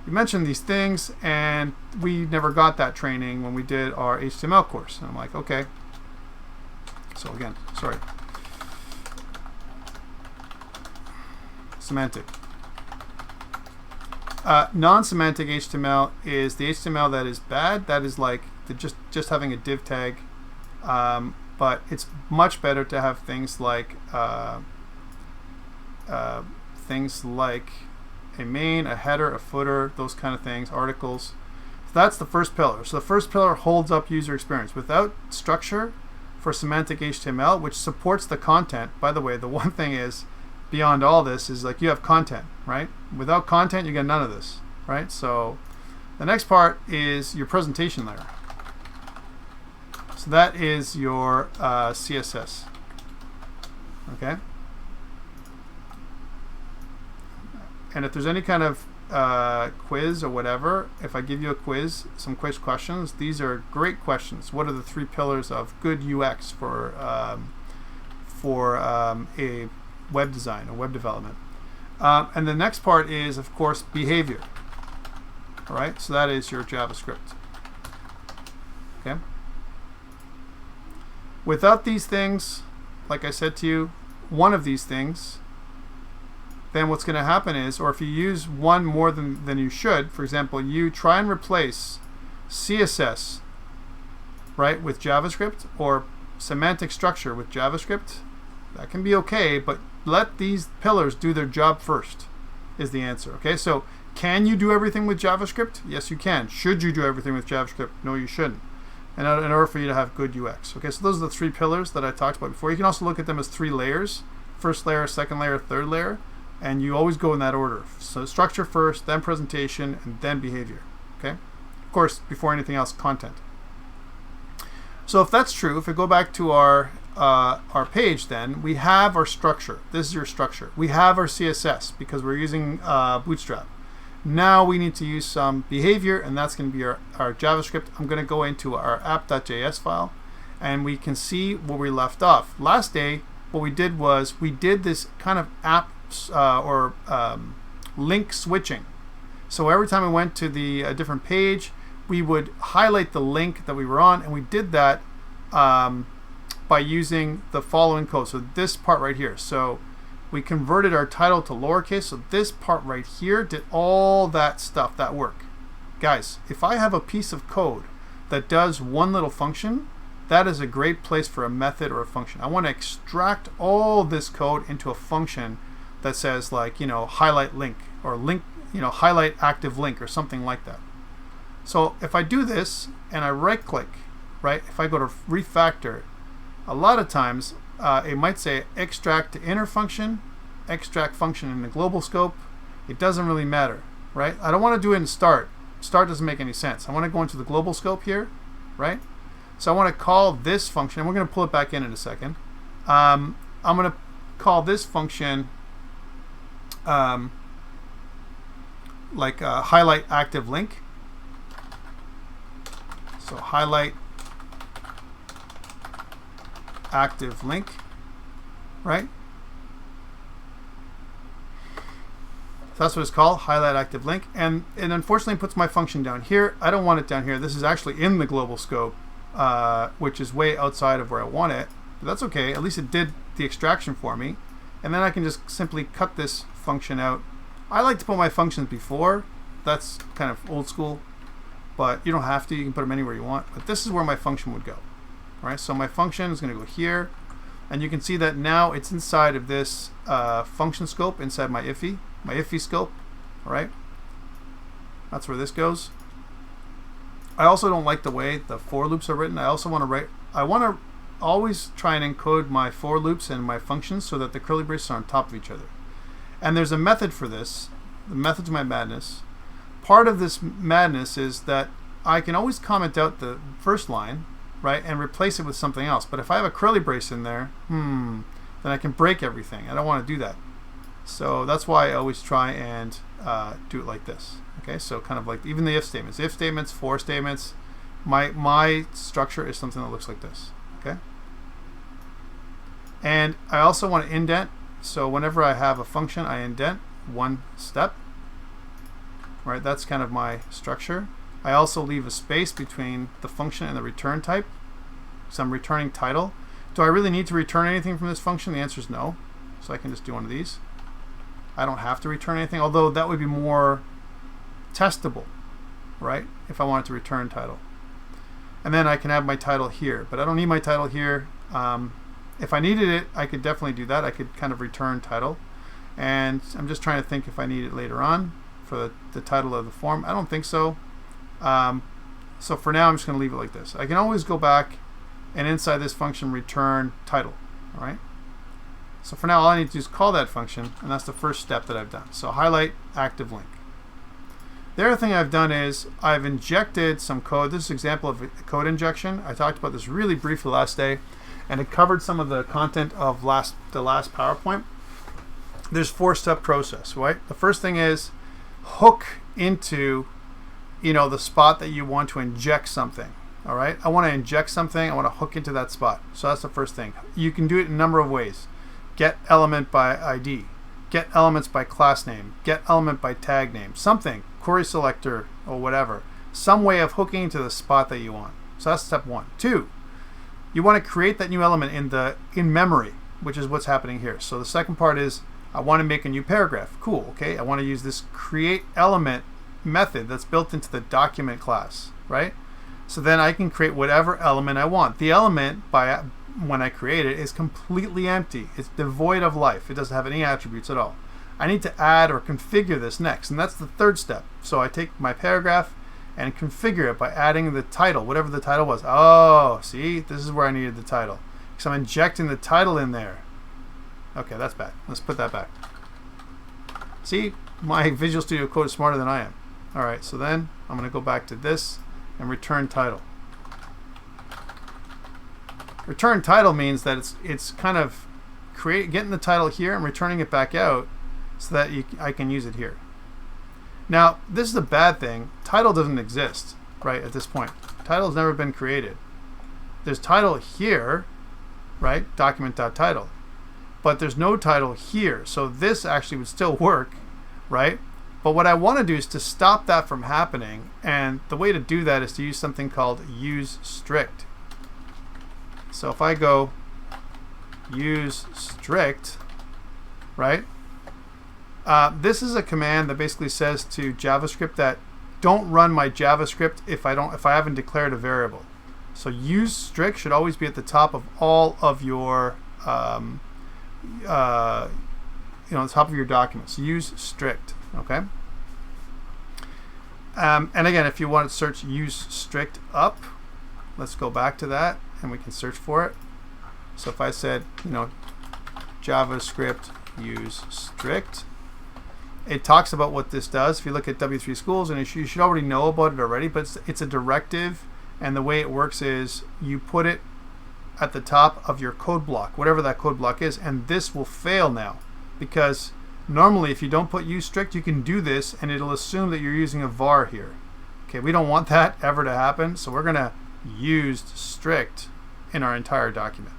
You mentioned these things, and we never got that training when we did our HTML course. And I'm like, okay. So again, sorry. Semantic. Non-semantic HTML is the HTML that is bad. That is like just having a div tag. But it's much better to have things like a main, a header, a footer, those kind of things, articles. So that's the first pillar. So the first pillar holds up user experience. Without structure for semantic HTML, which supports the content, by the way, the one thing is, beyond all this, is like you have content, right? Without content, you get none of this, right? So the next part is your presentation layer. So that is your CSS, okay? And if there's any kind of quiz or whatever, if I give you a quiz, some quiz questions, these are great questions. What are the 3 pillars of good UX for a web design or web development? And the next part is, of course, behavior. All right, so that is your JavaScript. Okay. Without these things, like I said to you, one of these things, then what's going to happen is, or if you use one more than you should, for example, you try and replace CSS, right, with JavaScript, or semantic structure with JavaScript, that can be okay, but let these pillars do their job first, is the answer. Okay, so can you do everything with JavaScript? Yes, you can. Should you do everything with JavaScript? No, you shouldn't. And in order for you to have good UX. Okay, so those are the 3 pillars that I talked about before. You can also look at them as 3 layers. First layer, second layer, third layer. And you always go in that order. So structure first, then presentation, and then behavior. Okay? Of course, before anything else, content. So if that's true, if we go back to our page, then we have our structure. This is your structure. We have our CSS because we're using Bootstrap. Now we need to use some behavior, and that's going to be our JavaScript. I'm going to go into our app.js file, and we can see where we left off. Last day, what we did was we did this kind of app link switching. So every time we went to the different page, we would highlight the link that we were on, and we did that by using the following code. So this part right here. So we converted our title to lowercase. So this part right here did all that stuff, that work. Guys, if I have a piece of code that does one little function, that is a great place for a method or a function. I want to extract all this code into a function that says, like, you know, highlight link, or link, you know, highlight active link, or something like that. So if I do this and I right click, right, if I go to refactor, a lot of times it might say extract to inner function, extract function in the global scope. It doesn't really matter, right? I don't want to do it in start. Start doesn't make any sense. I want to go into the global scope here, right? So I want to call this function, and we're going to pull it back in a second. I'm going to call this function like highlight active link. So highlight active link, right? So that's what it's called, highlight active link. And it unfortunately puts my function down here. I don't want it down here. This is actually in the global scope, which is way outside of where I want it. But that's okay. At least it did the extraction for me. And then I can just simply cut this function out. I like to put my functions before. That's kind of old school. But you don't have to. You can put them anywhere you want. But this is where my function would go. All right, so my function is going to go here. And you can see that now it's inside of this function scope inside my IFI scope. All right, that's where this goes. I also don't like the way the for loops are written. I also want to write, I want to always try and encode my for loops and my functions so that the curly braces are on top of each other. And there's a method for this, the method to my madness. Part of this madness is that I can always comment out the first line, right, and replace it with something else. But if I have a curly brace in there, then I can break everything. I don't want to do that. So that's why I always try and do it like this. Okay, so kind of like even the if statements. If statements, for statements, my structure is something that looks like this. Okay, and I also want to indent. So whenever I have a function, I indent one step. Right, that's kind of my structure. I also leave a space between the function and the return type. So I'm returning title. Do I really need to return anything from this function? The answer is no. So I can just do one of these. I don't have to return anything, although that would be more testable, right, if I wanted to return title. And then I can have my title here, but I don't need my title here. If I needed it, I could definitely do that. I could kind of return title. And I'm just trying to think if I need it later on for the title of the form. I don't think so. So for now, I'm just going to leave it like this. I can always go back and inside this function return title. All right. So for now, all I need to do is call that function, and that's the first step that I've done. So highlight active link. The other thing I've done is I've injected some code. This is an example of a code injection. I talked about this really briefly last day, and it covered some of the content of the last PowerPoint. There's a 4-step process, right? The first thing is hook into the spot that you want to inject something. All right, I want to inject something. I want to hook into that spot. So that's the first thing. You can do it in a number of ways. Get element by ID, get elements by class name, get element by tag name, something, query selector or whatever, some way of hooking to the spot that you want. So that's step 1. 2, you want to create that new element in memory, which is what's happening here. So the second part is I want to make a new paragraph. Cool, okay, I want to use this create element method that's built into the document class, right? So then I can create whatever element I want. The element, when I create it, is completely empty. It's devoid of life. It doesn't have any attributes at all. I need to add or configure this next, and that's the third step. So I take my paragraph and configure it by adding the title, whatever the title was. Oh, see, this is where I needed the title, because I'm injecting the title in there. Okay, that's bad. Let's put that back. See, my Visual Studio Code is smarter than I am. All right, so then I'm going to go back to this and return title. Return title means that it's kind of getting the title here and returning it back out so that I can use it here. Now, this is a bad thing. Title doesn't exist, right, at this point. Title has never been created. There's title here, right, document.title, but there's no title here. So this actually would still work, right? But what I want to do is to stop that from happening, and the way to do that is to use something called use strict. So if I go use strict, right? This is a command that basically says to JavaScript that don't run my JavaScript if I haven't declared a variable. So use strict should always be at the top of all of your the top of your documents. Use strict. Okay. And again, if you want to search use strict up, let's go back to that and we can search for it. So if I said, JavaScript use strict, it talks about what this does. If you look at W3 Schools, and you should already know about it already, but it's a directive, and the way it works is you put it at the top of your code block, whatever that code block is, and this will fail now because normally, if you don't put use strict, you can do this, and it'll assume that you're using a var here. Okay, we don't want that ever to happen, so we're going to use strict in our entire document.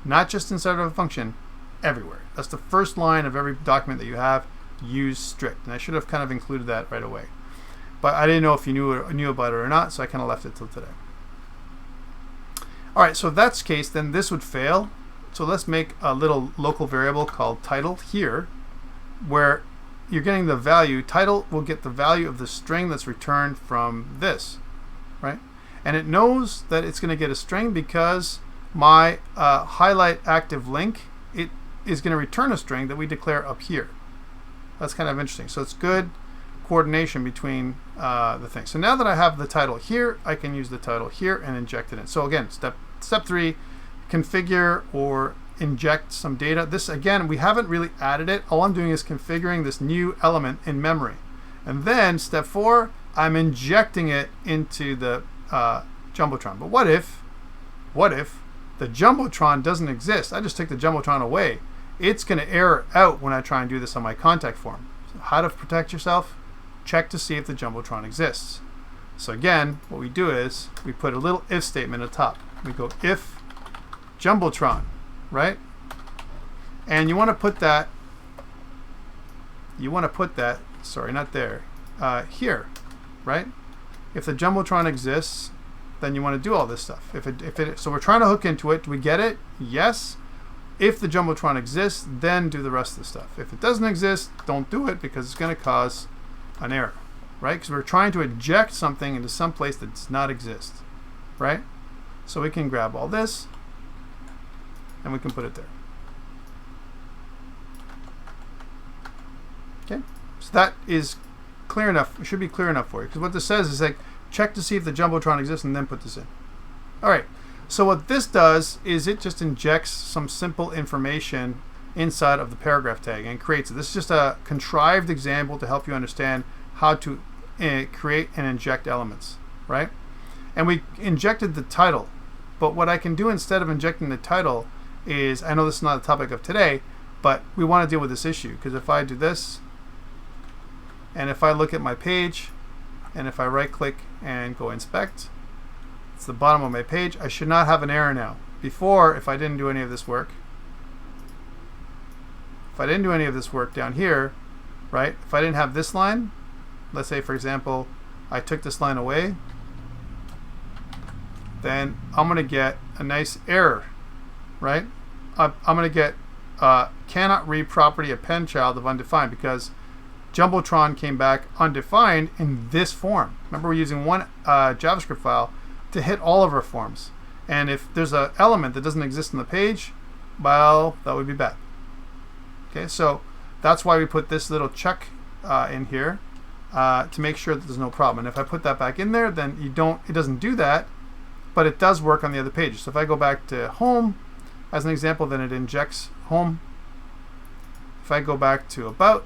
Not just inside of a function, everywhere. That's the first line of every document that you have, use strict. And I should have kind of included that right away. But I didn't know if you knew about it or not, so I kind of left it till today. All right, so if that's the case, then this would fail. So let's make a little local variable called title here, where you're getting the value. Title will get the value of the string that's returned from this, right? And it knows that it's going to get a string because my highlight active link, it is going to return a string that we declare up here. That's kind of interesting. So it's good coordination between the things. So now that I have the title here, I can use the title here and inject it in. So again, step 3, configure or inject some data. This, again, we haven't really added it. All I'm doing is configuring this new element in memory. And then step 4, I'm injecting it into the Jumbotron. But what if what if the Jumbotron doesn't exist? I just take the Jumbotron away. It's going to error out when I try and do this on my contact form. So how to protect yourself? Check to see if the Jumbotron exists. So again, what we do is we put a little if statement at the top. We go if Jumbotron, right? And you want to put that, sorry, not there, here, right? If the Jumbotron exists, then you want to do all this stuff. So we're trying to hook into it. Do we get it? Yes. If the Jumbotron exists, then do the rest of the stuff. If it doesn't exist, don't do it because it's going to cause an error, right? Because we're trying to inject something into some place that does not exist, right? So we can grab all this and we can put it there. Okay, so that is clear enough. It should be clear enough for you because what this says is like check to see if the Jumbotron exists and then put this in. All right. So what this does is it just injects some simple information inside of the paragraph tag and creates it. This is just a contrived example to help you understand how to create and inject elements, right? And we injected the title, but what I can do instead of injecting the title is, I know this is not the topic of today, but we want to deal with this issue because if I do this and if I look at my page and if I right click and go inspect, it's the bottom of my page. I should not have an error now. Before, if I didn't do any of this work, down here, right? If I didn't have this line, let's say for example, I took this line away, then I'm going to get a nice error, right? I'm going to get cannot read property append child of undefined because Jumbotron came back undefined in this form. Remember, we're using one JavaScript file to hit all of our forms. And if there's an element that doesn't exist in the page, well, that would be bad. Okay, so that's why we put this little check in here to make sure that there's no problem. And if I put that back in there, then it doesn't do that, but it does work on the other pages. So if I go back to home as an example, then it injects home. If I go back to about,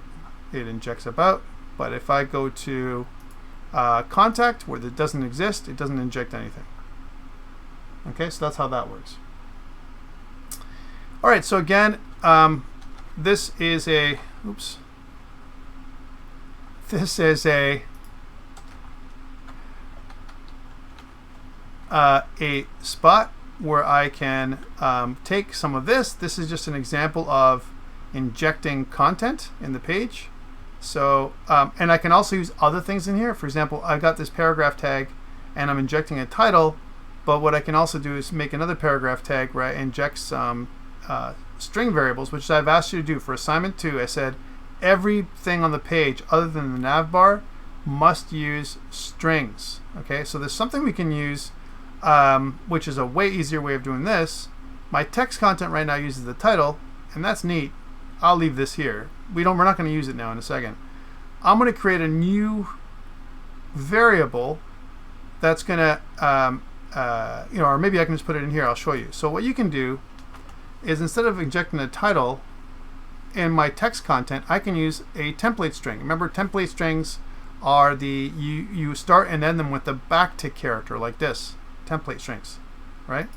it injects about. But if I go to contact where it doesn't exist, it doesn't inject anything. Okay, so that's how that works. All right, so again, this is a spot where I can take some of this. This is just an example of injecting content in the page. So, and I can also use other things in here. For example, I've got this paragraph tag and I'm injecting a title, but what I can also do is make another paragraph tag where I inject some string variables, which I've asked you to do for assignment 2. I said everything on the page other than the nav bar must use strings. Okay, so there's something we can use, which is a way easier way of doing this. My text content right now uses the title, and that's neat. I'll leave this here. We're not going to use it now in a second. I'm going to create a new variable that's going to, or maybe I can just put it in here. I'll show you. So what you can do is instead of injecting the title in my text content, I can use a template string. Remember, template strings are you start and end them with the backtick character like this. Template strings, right?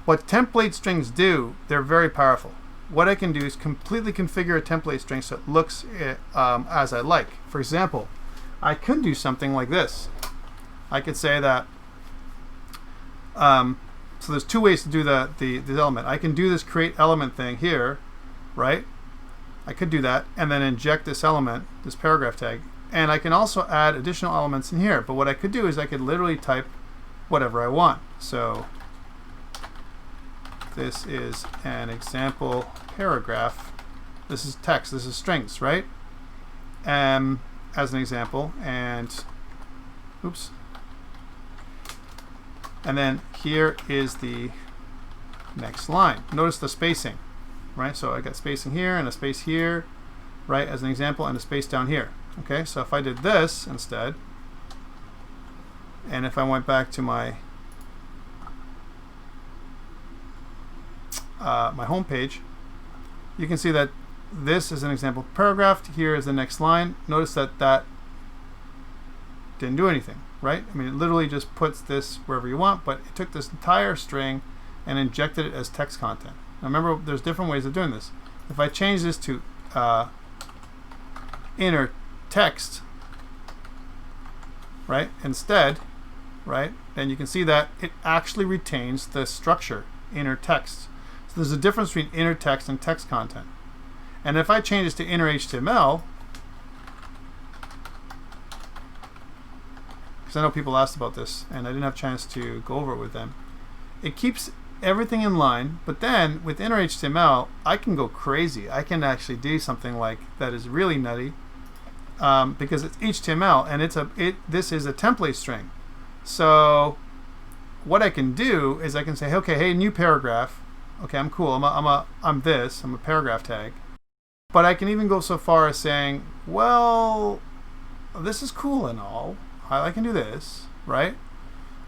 What template strings do, they're very powerful. What I can do is completely configure a template string so it looks as I like. For example, I could do something like this. I could say that, so there's two ways to do the element. I can do this create element thing here, right? I could do that and then inject this element, this paragraph tag. And I can also add additional elements in here. But what I could do is I could literally type whatever I want. So this is an example paragraph. This is text. This is strings, right? As an example. And oops. And then here is the next line. Notice the spacing, right? So I got spacing here and a space here, right? As an example, and a space down here. Okay, so if I did this instead, and if I went back to my my home page, you can see that this is an example paragraph. Here is the next line. Notice that that didn't do anything, right? I mean, it literally just puts this wherever you want, but it took this entire string and injected it as text content. Now remember, there's different ways of doing this. If I change this to inner text, right, instead, right, then you can see that it actually retains the structure inner text. So there's a difference between inner text and text content. And if I change this to inner HTML, because I know people asked about this and I didn't have a chance to go over it with them, it keeps everything in line, but then with inner HTML, I can go crazy. I can actually do something like that is really nutty, because it's HTML and this is a template string. So what I can do is I can say, okay, hey, new paragraph. Okay, I'm cool. I'm a paragraph tag. But I can even go so far as saying, well, this is cool and all. I can do this, right?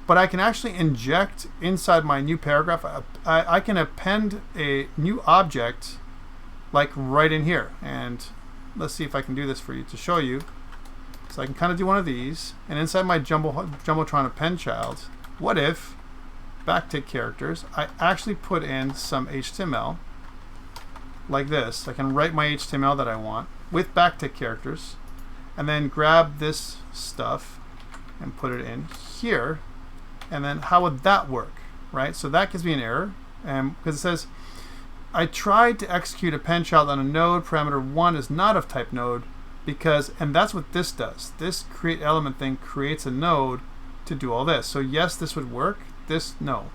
But I can actually inject inside my new paragraph. I can append a new object like right in here. And let's see if I can do this for you to show you. So I can kind of do one of these. And inside my Jumbotron append child, what if backtick characters, I actually put in some HTML like this. I can write my HTML that I want with backtick characters and then grab this stuff and put it in here. And then how would that work, right? So that gives me an error, because it says, I tried to execute append child on a node, parameter 1 is not of type node, because, and that's what this does. This create element thing creates a node to do all this. So yes, this would work, this no.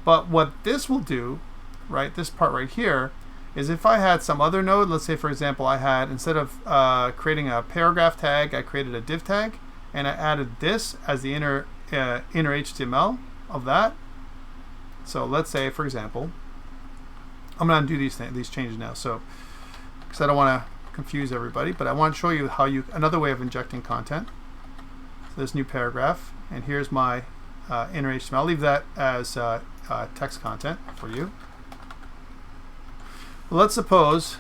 But what this will do, right, this part right here, is if I had some other node, let's say for example I had, instead of creating a paragraph tag, I created a div tag, and I added this as the inner HTML of that. So let's say, for example, I'm going to undo these changes now, so because I don't want to confuse everybody, but I want to show you how another way of injecting content. So this new paragraph, and here's my inner HTML. I'll leave that as text content for you. Let's suppose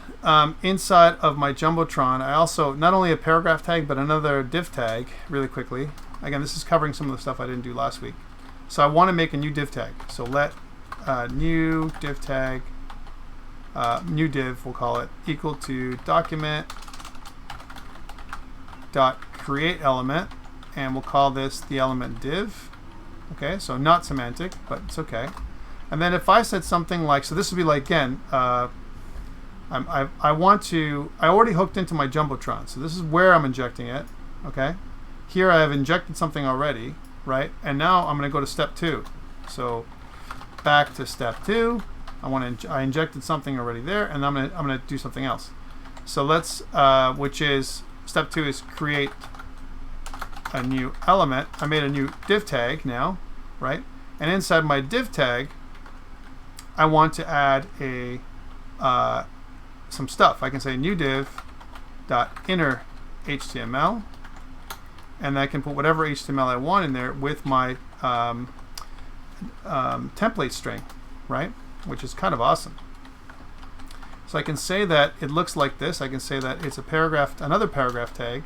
inside of my Jumbotron, I also not only a paragraph tag but another div tag. Really quickly. Again, this is covering some of the stuff I didn't do last week. So I want to make a new div tag. So let new div tag, new div, we'll call it, equal to document dot create element, and we'll call this the element div. Okay, so not semantic, but it's okay. And then if I said something like, so this would be like, again, I already hooked into my Jumbotron. So this is where I'm injecting it. Okay. Here I have injected something already, right? And now I'm going to go to step 2. So back to step 2. I injected something already there, and I'm going to do something else. So let's, which is step 2 is create a new element. I made a new div tag now, right? And inside my div tag, I want to add a some stuff. I can say new div dot inner HTML, and I can put whatever HTML I want in there with my template string, right? Which is kind of awesome. So I can say that it looks like this. I can say that it's a paragraph, another paragraph tag,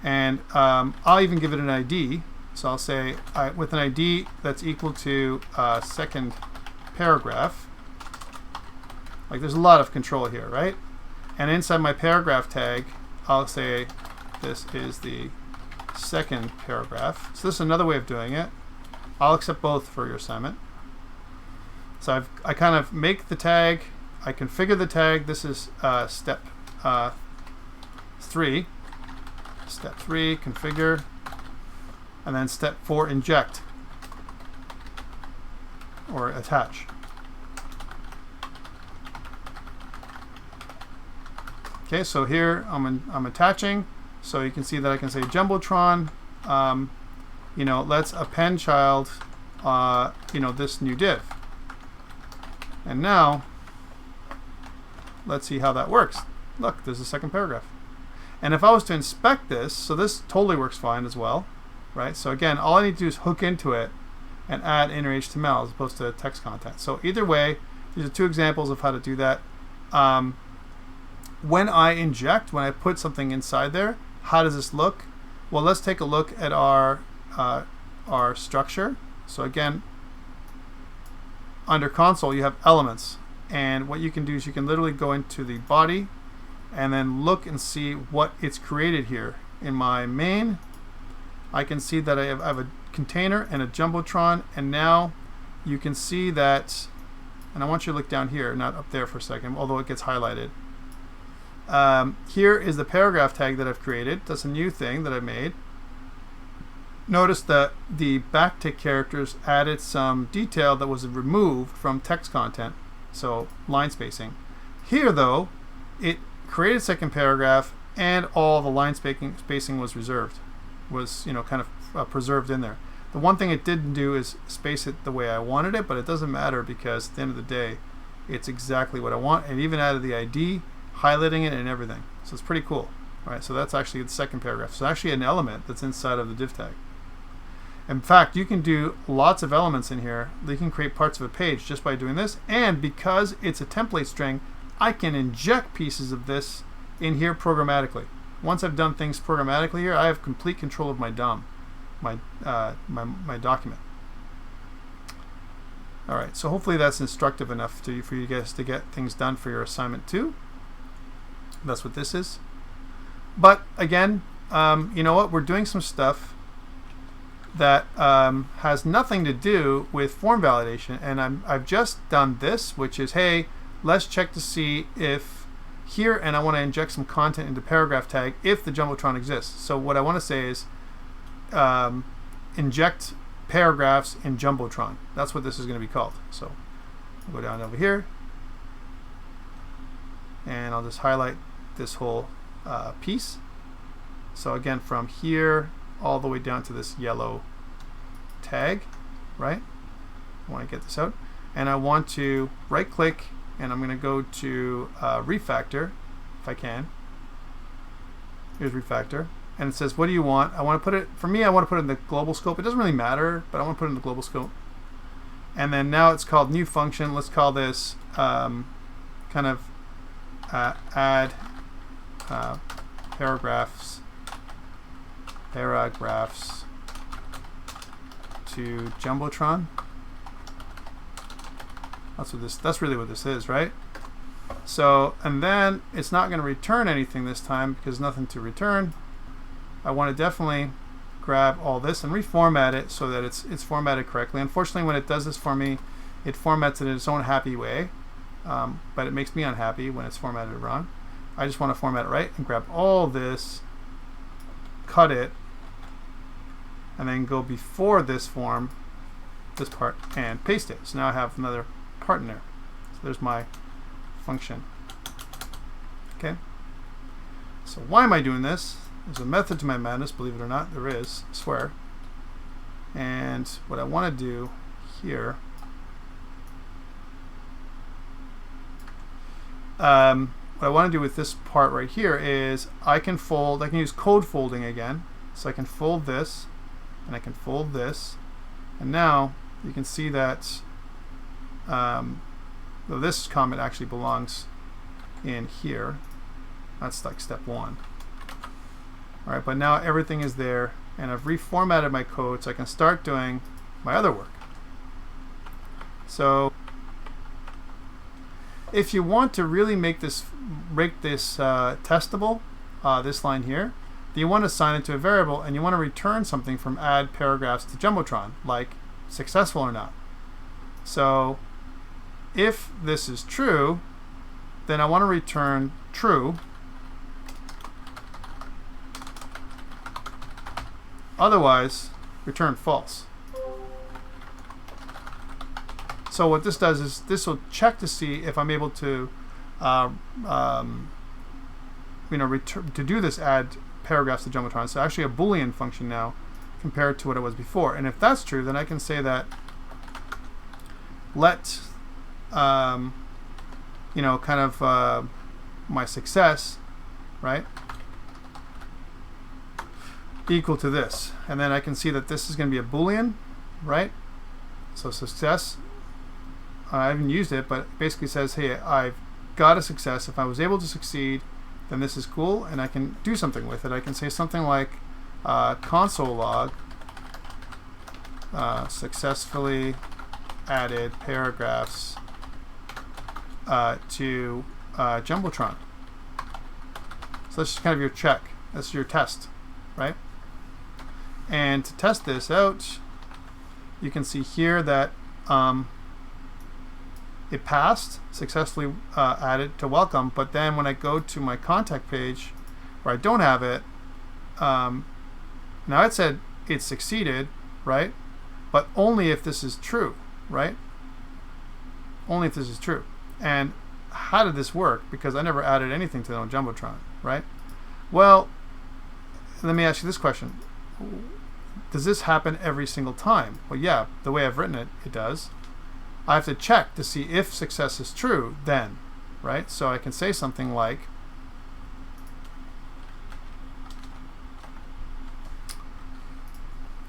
and I'll even give it an ID. So I'll say with an ID that's equal to second paragraph. Like there's a lot of control here, right? And inside my paragraph tag, I'll say this is the second paragraph. So this is another way of doing it. I'll accept both for your assignment. So I kind of make the tag, I configure the tag. This is step 3. Step 3, configure. And then step 4, inject or attach. Okay, so here I'm attaching. So you can see that I can say Jumbotron, let's append child, this new div. And now, let's see how that works. Look, there's a second paragraph. And if I was to inspect this, so this totally works fine as well, right? So again, all I need to do is hook into it and add inner HTML as opposed to text content. So either way, these are 2 examples of how to do that. When I inject, when I put something inside there, how does this look? Well, let's take a look at our structure. So again, under console you have elements, and what you can do is you can literally go into the body and then look and see what it's created here. In my main, I can see that I have a container and a Jumbotron, and now you can see that, and I want you to look down here, not up there for a second, although it gets highlighted. Here is the paragraph tag that I've created. That's a new thing that I made. Notice that the backtick characters added some detail that was removed from text content, so line spacing. Here though, it created second paragraph and all the line spacing was reserved, was kind of preserved in there. The one thing it didn't do is space it the way I wanted it, but it doesn't matter because at the end of the day it's exactly what I want. And even added the ID, highlighting it and everything. So it's pretty cool. All right, so that's actually the second paragraph. So actually an element that's inside of the div tag. In fact, you can do lots of elements in here. You can create parts of a page just by doing this. And because it's a template string, I can inject pieces of this in here programmatically. Once I've done things programmatically here, I have complete control of my DOM, my document. All right, so hopefully that's instructive enough for you guys to get things done for your assignment 2. That's what this is. But again, you know what? We're doing some stuff that has nothing to do with form validation, and I've just done this, which is, hey, let's check to see if here, and I want to inject some content into paragraph tag if the Jumbotron exists. So what I want to say is inject paragraphs in Jumbotron. That's what this is going to be called. So I'll go down over here, and I'll just highlight this whole piece. So again, from here all the way down to this yellow tag, right? I want to get this out, and I want to right click, and I'm going to go to refactor if I can. Here's refactor, and it says, what do you want? I want to put it, for me, I want to put it in the global scope. It doesn't really matter, but I want to put it in the global scope. And then now it's called new function. Let's call this kind of add paragraphs to Jumbotron. That's really what this is, right? So, and then it's not going to return anything this time because nothing to return. I want to definitely grab all this and reformat it so that it's formatted correctly. Unfortunately, when it does this for me, it formats it in its own happy way, but it makes me unhappy when it's formatted wrong. I just want to format it right and grab all this, cut it, and then go before this form, this part, and paste it. So now I have another part in there. So there's my function. Okay. So why am I doing this? There's a method to my madness, believe it or not. There is, I swear. And what I want to do here, what I want to do with this part right here is I can use code folding again. So I can fold this, and I can fold this, and now you can see that this comment actually belongs in here. That's like step 1. All right, but now everything is there, and I've reformatted my code so I can start doing my other work. So if you want to really make this testable, this line here, then you want to assign it to a variable, and you want to return something from add paragraphs to Jumbotron, like successful or not. So if this is true, then I want to return true. Otherwise, return false. So what this does is this will check to see if I'm able to, to do this add paragraphs to Jumbotron. So actually a Boolean function now compared to what it was before. And if that's true, then I can say that let my success, right, equal to this, and then I can see that this is going to be a Boolean, right? So success, I haven't used it, but it basically says, hey, I've got a success. If I was able to succeed, then this is cool, and I can do something with it. I can say something like, console log successfully added paragraphs to Jumbotron. So that's just kind of your check. That's your test, right? And to test this out, you can see here that it passed, successfully added to welcome, but then when I go to my contact page where I don't have it, now it said it succeeded, right? But only if this is true, right? Only if this is true. And how did this work? Because I never added anything to it on Jumbotron, right? Well, let me ask you this question. Does this happen every single time? Well, yeah, the way I've written it, it does. I have to check to see if success is true then, right? So I can say something like,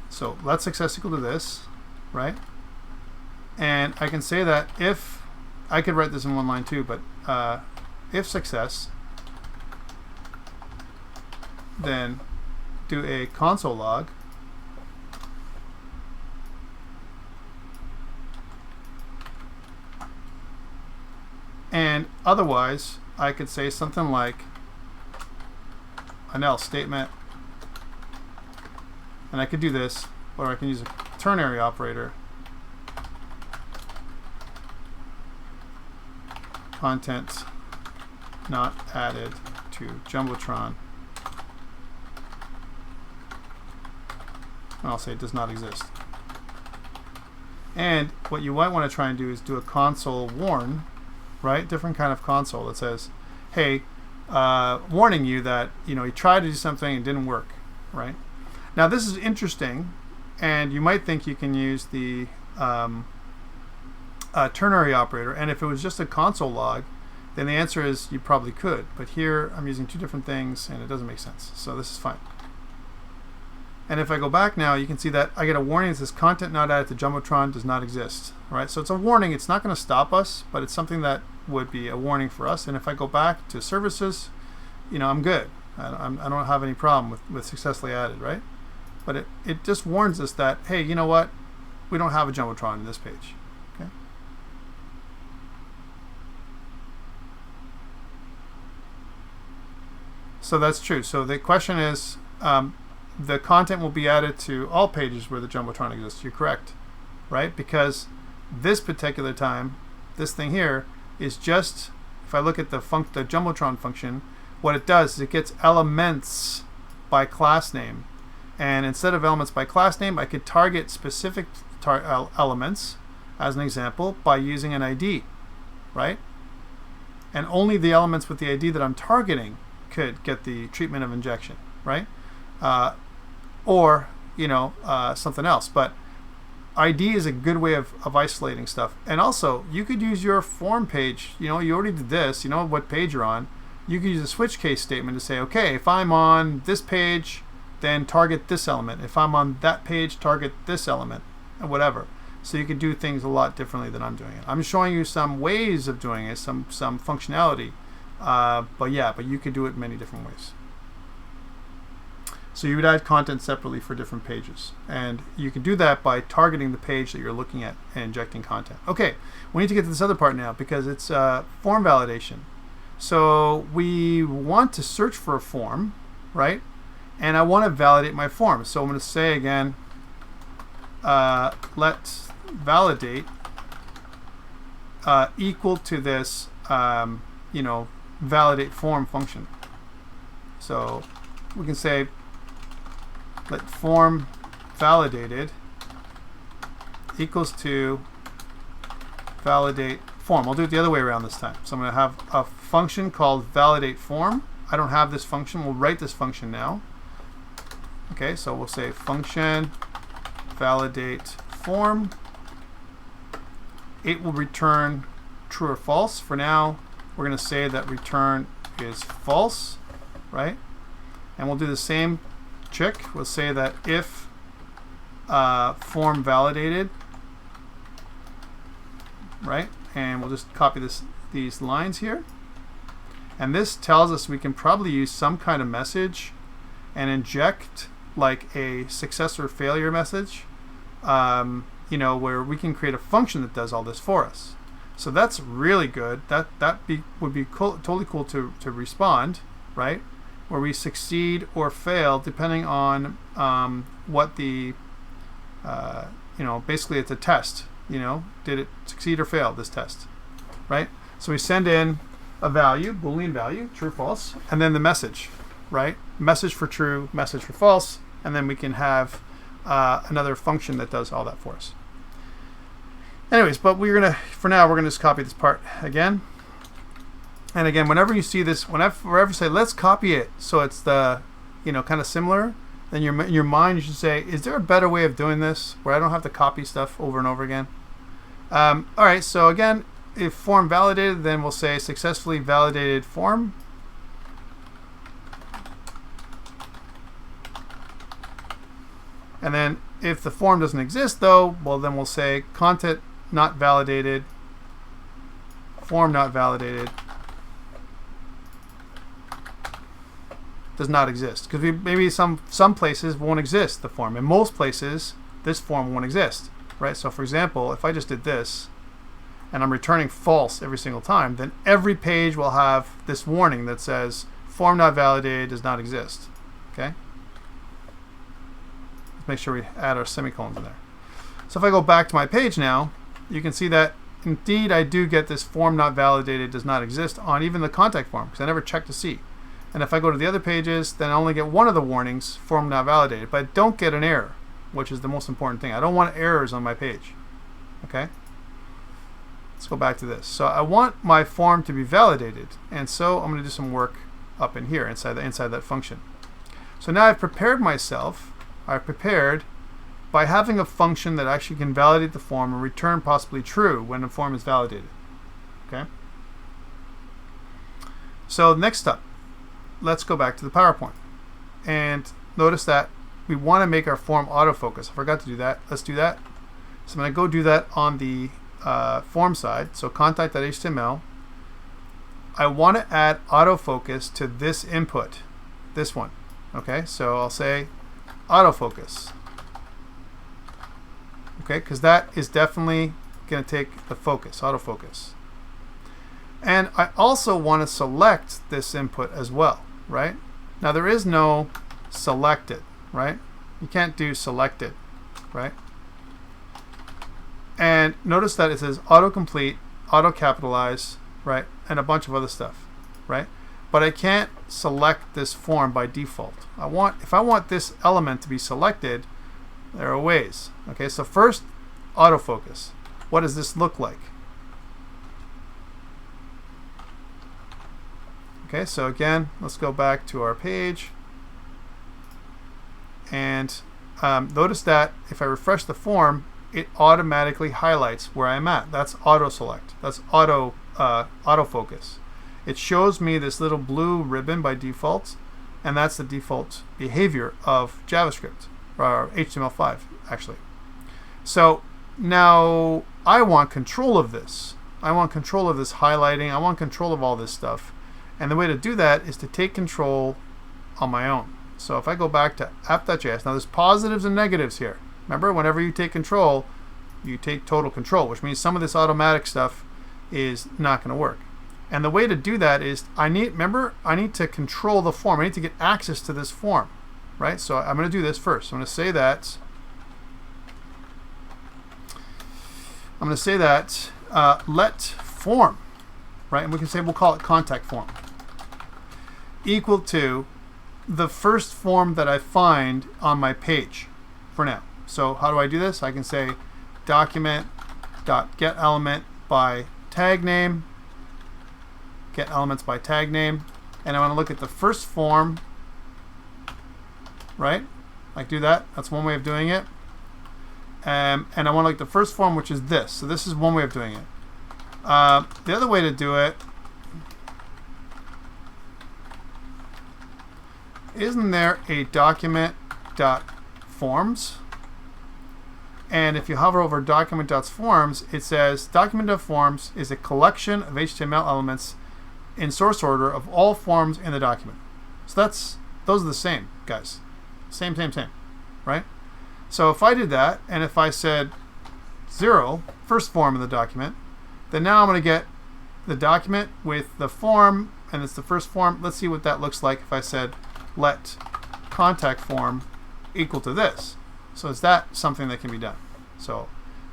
so let success equal to this, right? And I can say that if, I could write this in one line too, but if success, then do a console log and otherwise I could say something like an else statement, and I could do this, or I can use a ternary operator, content not added to Jumbotron, and I'll say it does not exist. And what you might want to try and do is do a console warn, right? Different kind of console that says, hey, warning you that you tried to do something and it didn't work, right? Now this is interesting, and you might think you can use the ternary operator, and if it was just a console log, then the answer is you probably could. But here I'm using two different things, and it doesn't make sense. So this is fine. And if I go back now, you can see that I get a warning that says content not added to Jumbotron does not exist. Right? So it's a warning. It's not going to stop us, but it's something that would be a warning for us. And if I go back to services, I'm good. I don't have any problem with successfully added, right? But it just warns us that, hey, you know what? We don't have a Jumbotron in this page. Okay. So that's true. So the question is, the content will be added to all pages where the Jumbotron exists. You're correct, right? Because this particular time, this thing here is just, if I look at the Jumbotron function, what it does is it gets elements by class name. And instead of elements by class name, I could target specific elements, as an example, by using an ID, right? And only the elements with the ID that I'm targeting could get the treatment of injection, right? Or something else. But ID is a good way of isolating stuff. And also, you could use your form page. You already did this. You know what page you're on. You could use a switch case statement to say, okay, if I'm on this page, then target this element. If I'm on that page, target this element, and whatever. So you can do things a lot differently than I'm doing it. I'm showing you some ways of doing it, some functionality. But you could do it many different ways. So you would add content separately for different pages. And you can do that by targeting the page that you're looking at and injecting content. Okay, we need to get to this other part now because it's form validation. So we want to search for a form, right? And I want to validate my form. So I'm going to say again, let validate equal to this, validate form function. So we can say let form validated equals to validate form. I'll do it the other way around this time. So I'm going to have a function called validate form. I don't have this function. We'll write this function now. Okay, so we'll say function validate form. It will return true or false. For now, we're going to say that return is false, right? And we'll do the same trick. We'll say that if form validated, right? And we'll just copy these lines here. And this tells us we can probably use some kind of message and inject like a success or failure message, where we can create a function that does all this for us. So that's really good. Would be cool, totally cool to respond, right? Where we succeed or fail depending on what the, basically it's a test. Did it succeed or fail, this test, right? So we send in a value, Boolean value, true, false, and then the message, right? Message for true, message for false, and then we can have another function that does all that for us. Anyways, but for now, we're gonna just copy this part again. And again, whenever you see this, whenever say, let's copy it so it's the, kind of similar, then in your mind you should say, is there a better way of doing this where I don't have to copy stuff over and over again? All right, so again, if form validated, then we'll say successfully validated form. And then if the form doesn't exist though, well then we'll say content not validated, form not validated, does not exist. Because maybe some places won't exist, the form. In most places, this form won't exist, right? So for example, if I just did this, and I'm returning false every single time, then every page will have this warning that says form not validated does not exist, okay? Let's make sure we add our semicolons in there. So if I go back to my page now, you can see that indeed I do get this form not validated does not exist on even the contact form, because I never checked to see. And if I go to the other pages, then I only get one of the warnings, form not validated, but I don't get an error, which is the most important thing. I don't want errors on my page, okay? Let's go back to this. So I want my form to be validated, and so I'm going to do some work up in here inside that function. So now I've prepared myself. I've prepared by having a function that actually can validate the form and return possibly true when the form is validated. Okay. So next up, let's go back to the PowerPoint, and notice that we want to make our form autofocus. I forgot to do that. Let's do that. So I'm going to go do that on the form side. So contact.html. I want to add autofocus to this input, this one. Okay, so I'll say autofocus. Okay, because that is definitely going to take the focus, autofocus. And I also want to select this input as well, right? Now there is no selected, right? You can't do selected, right? And notice that it says autocomplete, auto-capitalize, right? And a bunch of other stuff, right? But I can't select this form by default. If I want this element to be selected, there are ways. Okay, so first, autofocus. What does this look like? Okay, so again, let's go back to our page. And notice that if I refresh the form, it automatically highlights where I'm at. That's auto select. That's autofocus. It shows me this little blue ribbon by default, and that's the default behavior of JavaScript, or HTML5 actually. So now I want control of this. I want control of this highlighting. I want control of all this stuff. And the way to do that is to take control on my own. So if I go back to app.js, now there's positives and negatives here. Remember, whenever you take control, you take total control, which means some of this automatic stuff is not going to work. And the way to do that is I need to control the form. I need to get access to this form, right? So I'm going to do this first. So I'm going to say that let form, right? And we can say we'll call it contact form, equal to the first form that I find on my page for now. So how do I do this? I can say document.getElement by tag name, get elements by tag name, and I want to look at the first form, right? I do that. That's one way of doing it. And I want to look at the first form, which is this. So this is one way of doing it. The other way to do it, isn't there a document.forms? And if you hover over document.forms, it says document.forms is a collection of HTML elements in source order of all forms in the document. So those are the same, guys. Same, right? So if I did that, and if I said 0, first form of the document, then now I'm going to get the document with the form, and it's the first form. Let's see what that looks like if I said let contact form equal to this. So is that something that can be done? So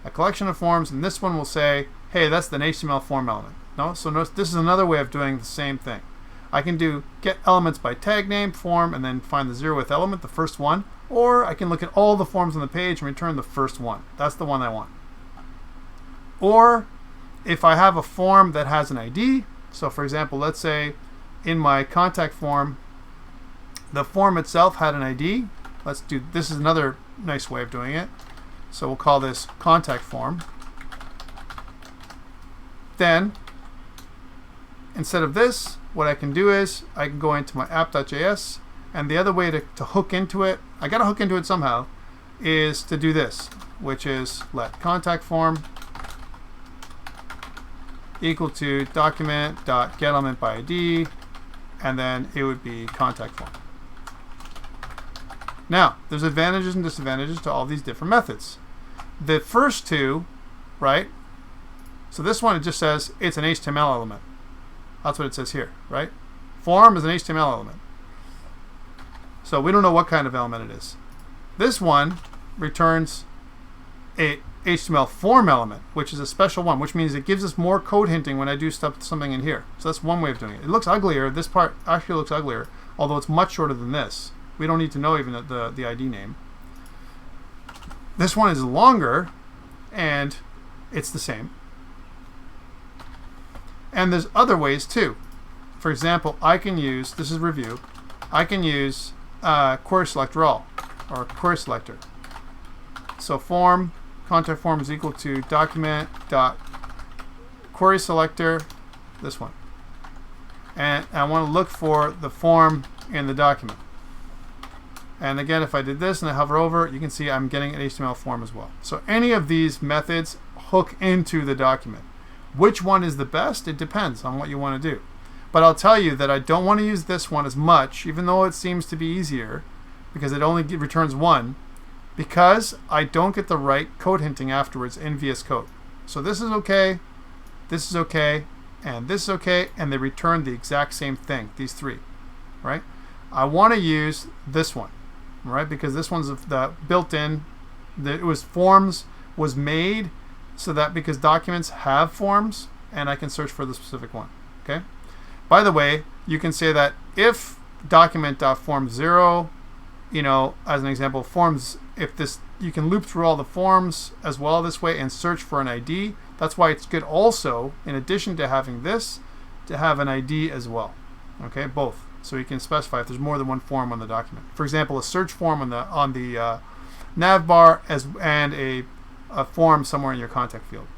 a collection of forms, and this one will say, hey, that's an HTML form element. No? So notice this is another way of doing the same thing. I can do get elements by tag name, form, and then find the 0th element, the first one, or I can look at all the forms on the page and return the first one. That's the one I want. Or if I have a form that has an ID, so for example, let's say in my contact form, the form itself had an ID. Let's do, this is another nice way of doing it. So we'll call this contact form. Then, instead of this, what I can do is I can go into my app.js, and the other way to hook into it, I got to hook into it somehow, is to do this, which is let contact form equal to document.getElementById, and then it would be contact form. Now, there's advantages and disadvantages to all these different methods. The first two, right? So this one, it just says it's an HTML element. That's what it says here, right? Form is an HTML element. So we don't know what kind of element it is. This one returns a HTML form element, which is a special one, which means it gives us more code hinting when I do something in here. So that's one way of doing it. It looks uglier. This part actually looks uglier, although it's much shorter than this. We don't need to know even the ID name. This one is longer, and it's the same. And there's other ways too. For example, I can use, this is review, I can use query selector all, or query selector. So form, contact form is equal to document.query selector, this one. And I want to look for the form in the document. And again, if I did this and I hover over it, you can see I'm getting an HTML form as well. So any of these methods hook into the document. Which one is the best? It depends on what you want to do. But I'll tell you that I don't want to use this one as much, even though it seems to be easier, because it only returns one, because I don't get the right code hinting afterwards in VS Code. So this is okay, this is okay, and this is okay, and they return the exact same thing, these three, right? I want to use this one, right? Because this one's the built-in, it was forms, was made so that because documents have forms, and I can search for the specific one, okay? By the way, you can say that if document.form0, you know, as an example, forms, if this, you can loop through all the forms as well this way and search for an ID. That's why it's good also, in addition to having this, to have an ID as well, okay? Both. So you can specify if there's more than one form on the document. For example, a search form on the nav bar and a form somewhere in your contact field.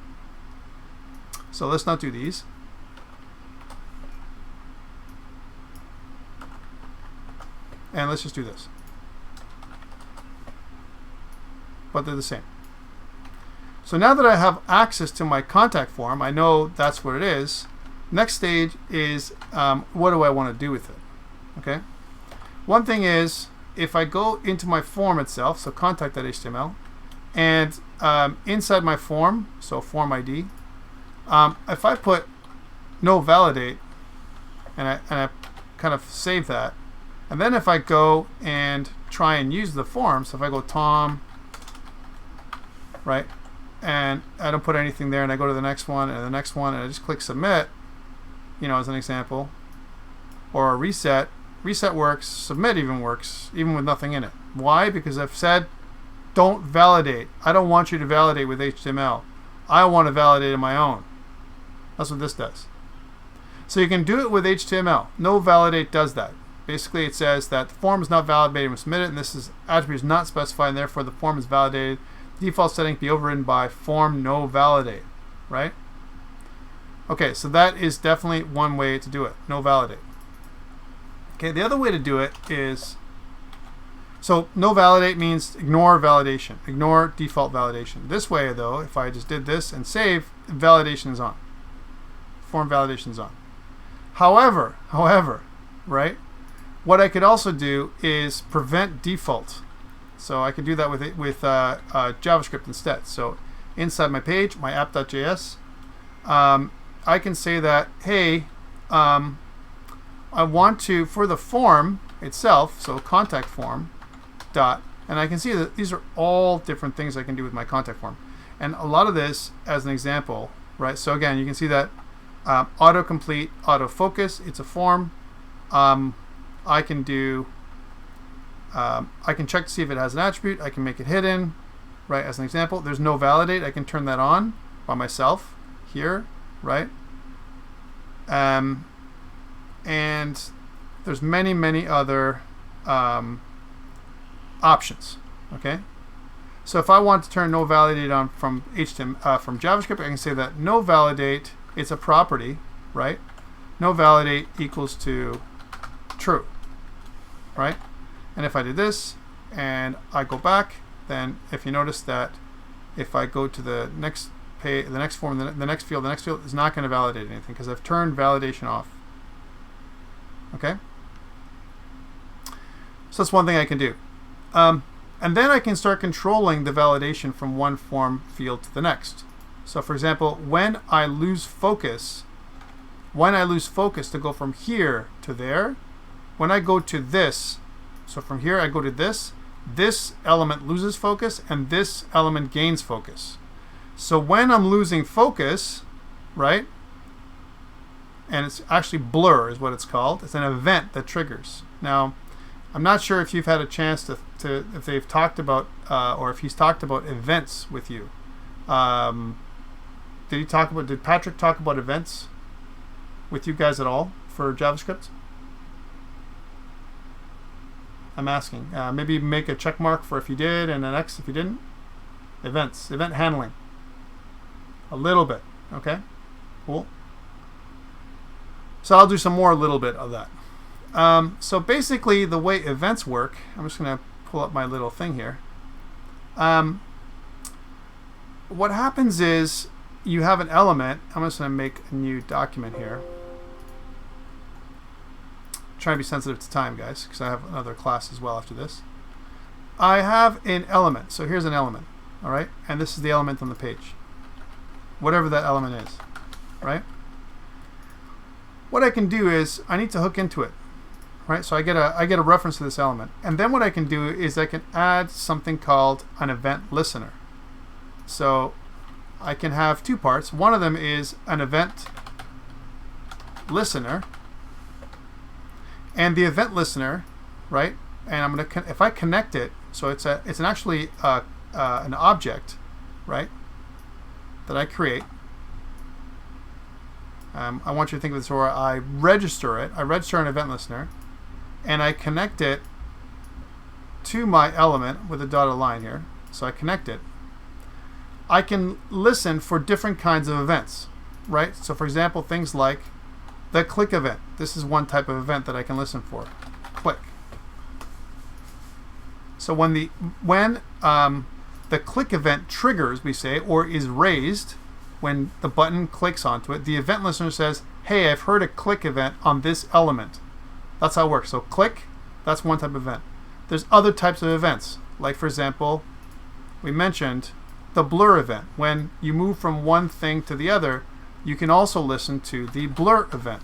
So let's not do these. And let's just do this. But they're the same. So now that I have access to my contact form, I know that's what it is. Next stage is what do I want to do with it? Okay. One thing is, if I go into my form itself, so contact.html, and inside my form, so form ID, if I put no validate, and I kind of save that, and then if I go and try and use the form, so if I go Tom, right, and I don't put anything there, and I go to the next one and the next one, and I just click submit, you know, as an example, or a reset. Reset works, submit even works, even with nothing in it. Why? Because I've said don't validate. I don't want you to validate with HTML. I want to validate on my own. That's what this does. So you can do it with HTML. No validate does that. Basically it says that the form is not validated when submitted, and this is attribute is not specified, and therefore the form is validated. Default setting be overridden by form no validate, right? Okay, so that is definitely one way to do it, no validate. Okay, the other way to do it is, so no validate means ignore validation, ignore default validation. This way though, if I just did this and save, validation is on. Form validation is on. However, right, What I could also do is prevent default. So I could do that with JavaScript instead. So inside my page, my app.js, I can say that, hey, I want to, for the form itself, so contact form dot, and I can see that these are all different things I can do with my contact form. And a lot of this, as an example, right? So again, you can see that autocomplete, autofocus, it's a form. I can do, I can check to see if it has an attribute. I can make it hidden, right? As an example, there's no validate. I can turn that on by myself here, right? And there's many other options. Okay, so if I want to turn no validate on from HTML from JavaScript, I can say that no validate, it's a property, right? No validate equals to true, right? And if I did this and I go back, then if you notice that if I go to the next page, the next form, the next field is not going to validate anything because I've turned validation off. Okay, so that's one thing I can do. And then I can start controlling the validation from one form field to the next. So for example, when I lose focus to go from here to there, when I go to this, so from here I go to this element loses focus and this element gains focus. So when I'm losing focus, right, and it's actually blur is what it's called. It's an event that triggers. Now, I'm not sure if you've had a chance to if they've talked about or if he's talked about events with you. Did Patrick talk about events with you guys at all for JavaScript? I'm asking. Maybe make a check mark for if you did and an X if you didn't. Events, event handling. A little bit. Okay, cool. So I'll do some more little bit of that. So basically the way events work, I'm just going to pull up my little thing here. What happens is you have an element. I'm just going to make a new document here. Try to be sensitive to time, guys, because I have another class as well after this. I have an element. So here's an element. All right. And this is the element on the page. Whatever that element is. Right. What I can do is I need to hook into it. Right, so I get a reference to this element, and then what I can do is I can add something called an event listener. So I can have two parts. One of them is an event listener, and the event listener, right? And I'm gonna if I connect it, so it's actually an object, right? That I create. I want you to think of this where I register it. I register an event listener. And I connect it to my element with a dotted line here. So I connect it. I can listen for different kinds of events, right? So for example, things like the click event. This is one type of event that I can listen for. Click. So when the click event triggers, we say, or is raised, when the button clicks onto it, the event listener says, hey, I've heard a click event on this element. That's how it works. So click, that's one type of event. There's other types of events. Like for example, we mentioned the blur event. When you move from one thing to the other, you can also listen to the blur event.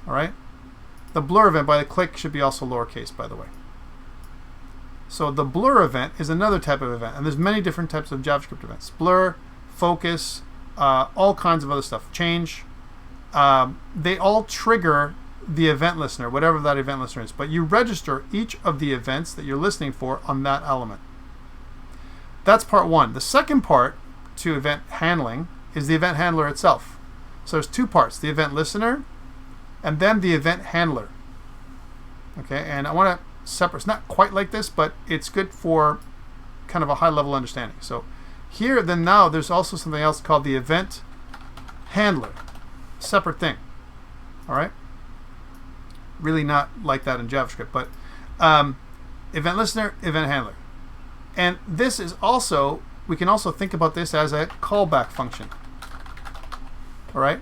All right? The blur event by the click should be also lowercase, by the way. So the blur event is another type of event. And there's many different types of JavaScript events. Blur, focus, all kinds of other stuff. Change. They all trigger the event listener, whatever that event listener is. But you register each of the events that you're listening for on that element. That's part one. The second part to event handling is the event handler itself. So there's two parts, the event listener and then the event handler. Okay, and I want to separate, it's not quite like this, but it's good for kind of a high level understanding. So here, then now there's also something else called the event handler. Separate thing. All right? Really not like that in JavaScript, but event listener, event handler. And this is also, we can also think about this as a callback function. All right?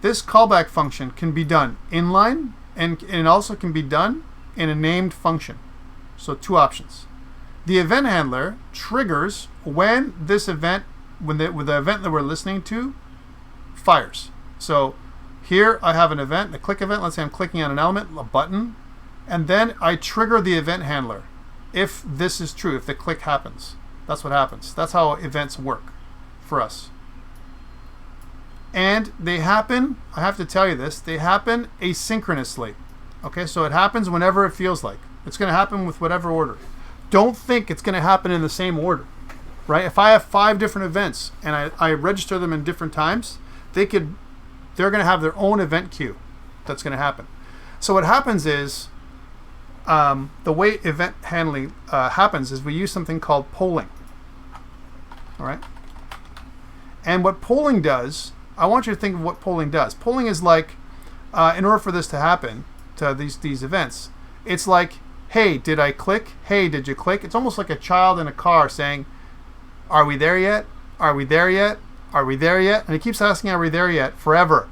This callback function can be done inline and it also can be done in a named function. So two options. The event handler triggers when this event, when the event that we're listening to fires. So here I have an event, a click event. Let's say I'm clicking on an element, a button, and then I trigger the event handler. If this is true, if the click happens, that's what happens. That's how events work for us. And they happen, I have to tell you this, they happen asynchronously. Okay, so it happens whenever it feels like. It's going to happen with whatever order. Don't think it's going to happen in the same order, right? If I have 5 different events and I register them in different times, they're going to have their own event queue that's going to happen. So what happens is, the way event handling happens is we use something called polling. All right? And what polling does, I want you to think of what polling does. Polling is like, in order for this to happen, to these events, it's like, hey, did I click? Hey, did you click? It's almost like a child in a car saying, are we there yet? Are we there yet? Are we there yet? And it keeps asking, are we there yet? Forever.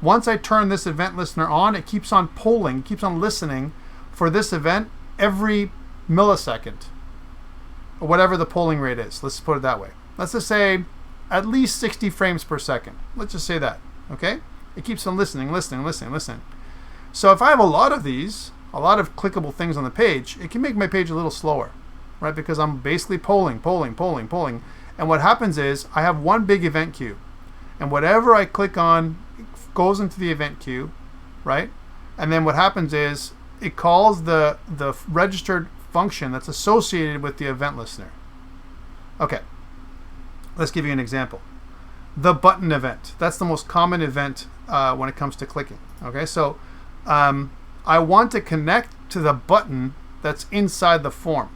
Once I turn this event listener on, it keeps on polling, keeps on listening for this event every millisecond, or whatever the polling rate is. Let's put it that way. Let's just say at least 60 frames per second. Let's just say that, okay? It keeps on listening. So if I have a lot of these, a lot of clickable things on the page, it can make my page a little slower, right? Because I'm basically polling. And what happens is I have one big event queue, and whatever I click on goes into the event queue, right? And then what happens is it calls the registered function that's associated with the event listener. Okay, let's give you an example. The button event. That's the most common event when it comes to clicking. Okay, so I want to connect to the button that's inside the form.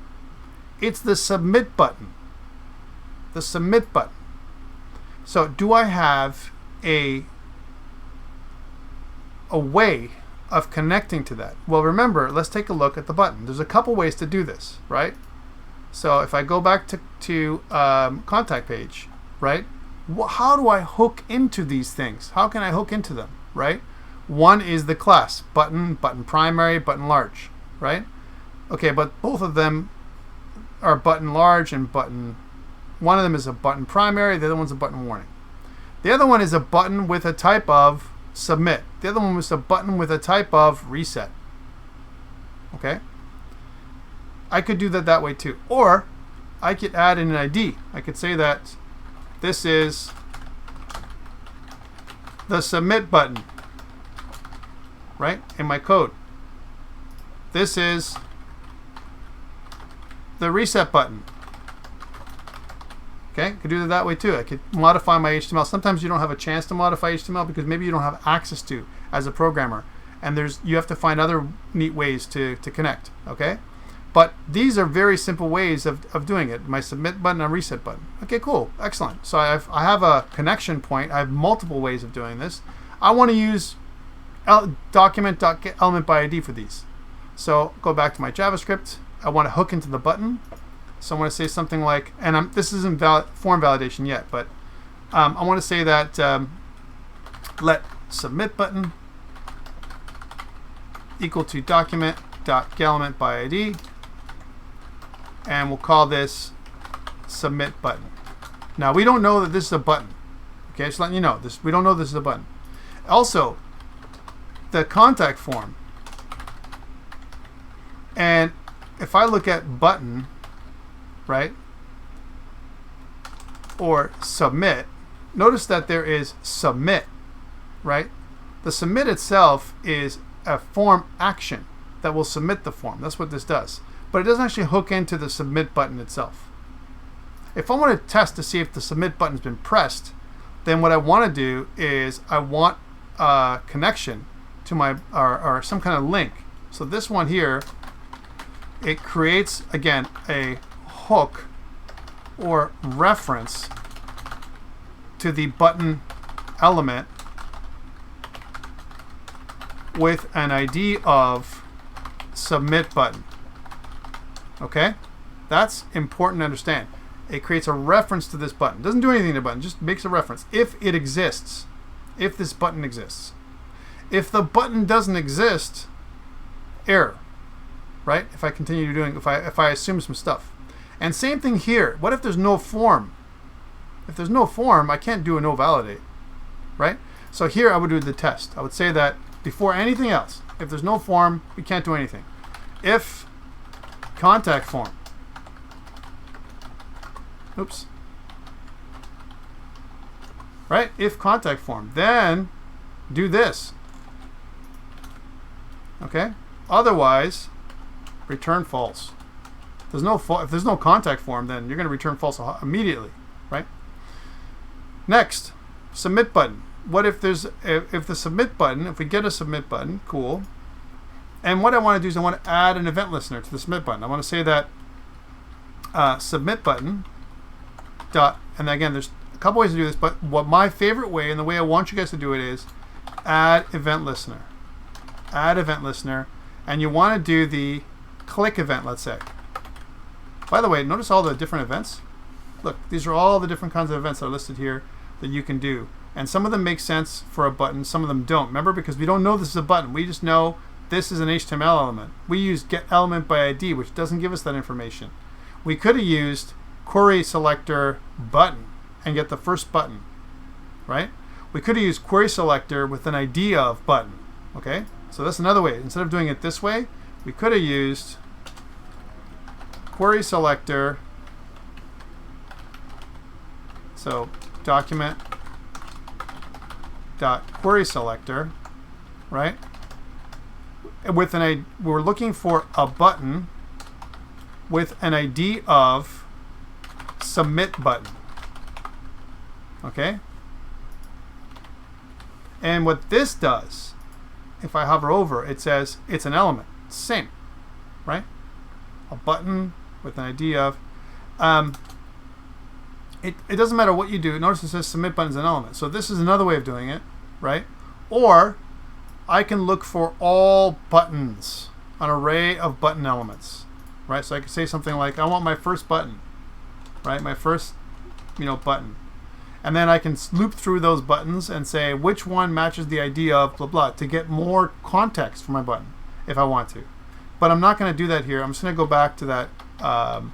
It's the submit button. The submit button. So do I have a way of connecting to that? Well, remember, let's take a look at the button. There's a couple ways to do this, right? So if I go back to contact page, right? How do I hook into these things? How can I hook into them, right? One is the class, button primary, button large, right? Okay, but both of them are button large and button. One of them is a button primary, the other one's a button warning. The other one is a button with a type of submit. The other one was a button with a type of reset. Okay? I could do that way too. Or I could add in an ID. I could say that this is the submit button, right, in my code. This is the reset button. Okay, I could do it that way too. I could modify my HTML. Sometimes you don't have a chance to modify HTML because maybe you don't have access to as a programmer, and you have to find other neat ways to connect. Okay, but these are very simple ways of doing it. My submit button and reset button. Okay, cool, excellent. So I have a connection point. I have multiple ways of doing this. I want to use document.elementById for these. So go back to my JavaScript. I want to hook into the button. So I want to say something like, and this isn't form validation yet, but I want to say that let submit button equal to document.getElementById, and we'll call this submit button. Now we don't know that this is a button. Okay, just letting you know this. We don't know this is a button. Also, the contact form, and if I look at button, right, or submit, notice that there is submit, right? The submit itself is a form action that will submit the form. That's what this does. But it doesn't actually hook into the submit button itself. If I want to test to see if the submit button's been pressed, then what I want to do is I want a connection to my, or some kind of link. So this one here, it creates, again, a hook or reference to the button element with an ID of submit button. Okay? That's important to understand. It creates a reference to this button. Doesn't do anything to the button, just makes a reference. If it exists, if this button exists. If the button doesn't exist, error, right? If I continue doing, if I assume some stuff. And same thing here. What if there's no form? If there's no form, I can't do a no validate, right? So here I would do the test. I would say that before anything else, if there's no form, we can't do anything. If contact form, oops, right? If contact form, then do this. Okay? Otherwise, return false. If there's no contact form, then you're going to return false immediately, right? Next, submit button. What if if the submit button, if we get a submit button, cool. And what I want to do is I want to add an event listener to the submit button. I want to say that submit button dot, and again, there's a couple ways to do this, but what my favorite way and the way I want you guys to do it is add event listener. Add event listener, and you want to do the click event, let's say. By the way, notice all the different events. Look, these are all the different kinds of events that are listed here that you can do. And some of them make sense for a button, some of them don't. Remember, because we don't know this is a button. We just know this is an HTML element. We use get element by ID, which doesn't give us that information. We could have used query selector button and get the first button, right? We could have used query selector with an ID of button, okay? So that's another way. Instead of doing it this way, we could have used query selector, so document dot query selector, right? With we're looking for a button with an ID of submit button, okay? And what this does, if I hover over, it says it's an element. Same, right? A button with an ID of. It doesn't matter what you do. Notice it says submit button is an element. So this is another way of doing it, right? Or I can look for all buttons, an array of button elements, right? So I could say something like, I want my first button, right? My first, button. And then I can loop through those buttons and say which one matches the ID of blah, blah, to get more context for my button if I want to. But I'm not going to do that here. I'm just going to go back to that. I'm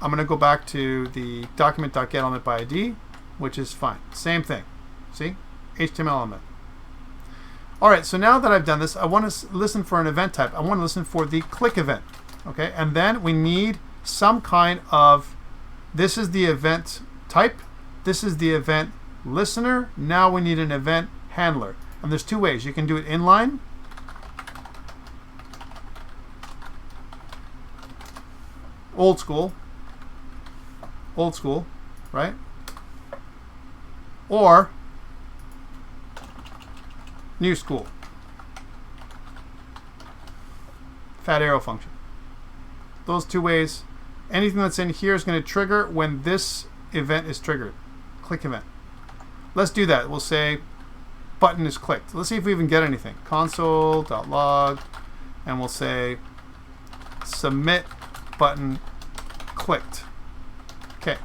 going to go back to the document.getElementById, which is fine. Same thing. See? HTML element. All right, so now that I've done this, I want to listen for an event type. I want to listen for the click event. Okay, and then we need some kind of, this is the event type, this is the event listener, now we need an event handler. And there's two ways. You can do it inline, old school, right? Or new school, fat arrow function. Those two ways. Anything that's in here is going to trigger when this event is triggered. Click event. Let's do that. We'll say button is clicked. Let's see if we even get anything. Console.log, and we'll say submit button clicked. Okay.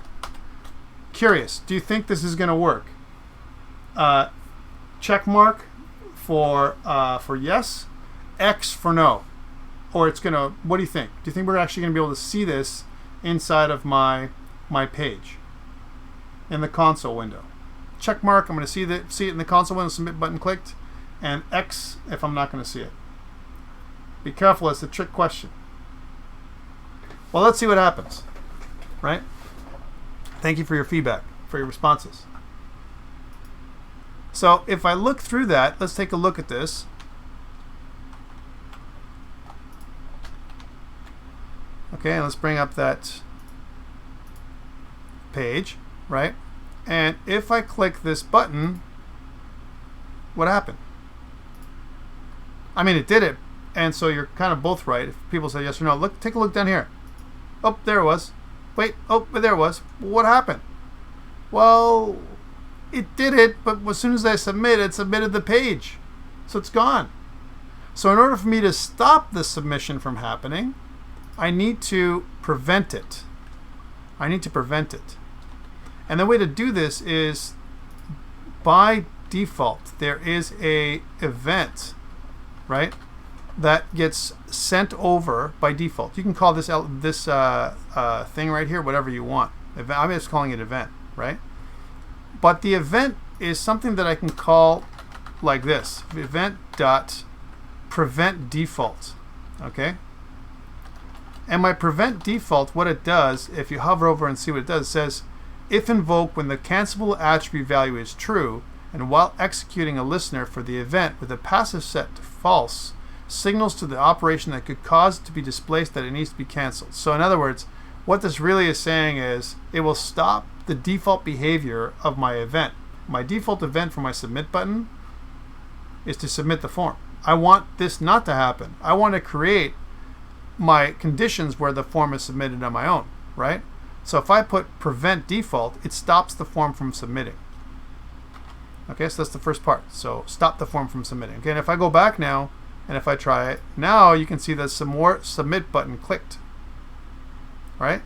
Curious. Do you think this is going to work? Check mark for yes, X for no. Or it's going to, what do you think? Do you think we're actually going to be able to see this inside of my page in the console window? Check mark, I'm going to see it in the console window, submit button clicked, and X if I'm not going to see it. Be careful, it's a trick question. Well, let's see what happens, right? Thank you for your feedback, for your responses. So if I look through that, let's take a look at this. Okay, let's bring up that page, right? And if I click this button, what happened? I mean, it did it, and so you're kind of both right. If people say yes or no, look, take a look down here. Oh, there it was. Wait, oh, there it was. What happened? Well, it did it, but as soon as I submit, it submitted the page. So it's gone. So in order for me to stop the submission from happening, I need to prevent it. And the way to do this is by default, there is a event, right, that gets sent over by default. You can call this thing right here whatever you want. I'm just calling it event, right? But the event is something that I can call like this: event dot prevent default. Okay. And my prevent default, what it does, if you hover over and see what it does, it says, if invoked when the cancelable attribute value is true, and while executing a listener for the event with a passive set to false, signals to the operation that could cause it to be displaced that it needs to be canceled. So in other words, what this really is saying is it will stop the default behavior of my event. My default event for my submit button is to submit the form. I want this not to happen. I want to create my conditions where the form is submitted on my own, right? So if I put prevent default, it stops the form from submitting. Okay, so that's the first part. So stop the form from submitting. Okay, and if I go back now, and if I try it, now you can see there's some more submit button clicked, right?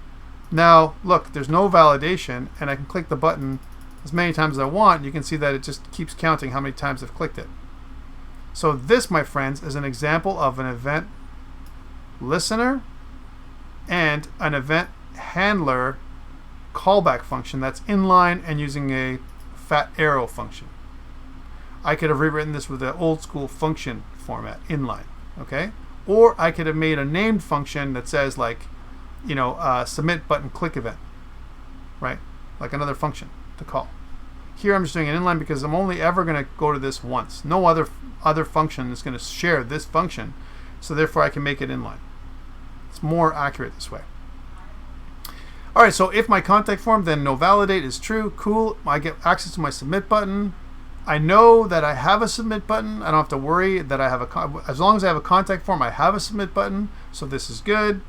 Now, look, there's no validation, and I can click the button as many times as I want. You can see that it just keeps counting how many times I've clicked it. So this, my friends, is an example of an event listener and an event handler callback function that's inline and using a fat arrow function. I could have rewritten this with an old school function format, inline, okay? Or I could have made a named function that says, like, you know, submit button click event, right? Like another function to call. Here I'm just doing an inline because I'm only ever going to go to this once. No other function is going to share this function, so therefore I can make it inline. It's more accurate this way. All right, so if my contact form then no validate is true, cool. I get access to my submit button. I know that I have a submit button. I don't have to worry that I have as long as I have a contact form, I have a submit button. So this is good.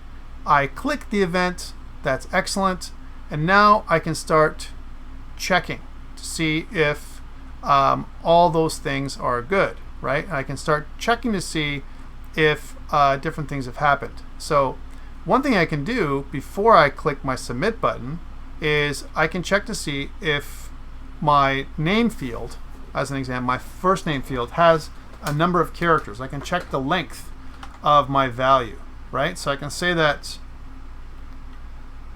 I click the event. That's excellent. And now I can start checking to see if all those things are good, right? And I can start checking to see if different things have happened. So one thing I can do before I click my submit button is I can check to see if my name field, as an example, my first name field has a number of characters. I can check the length of my value, right? So I can say that,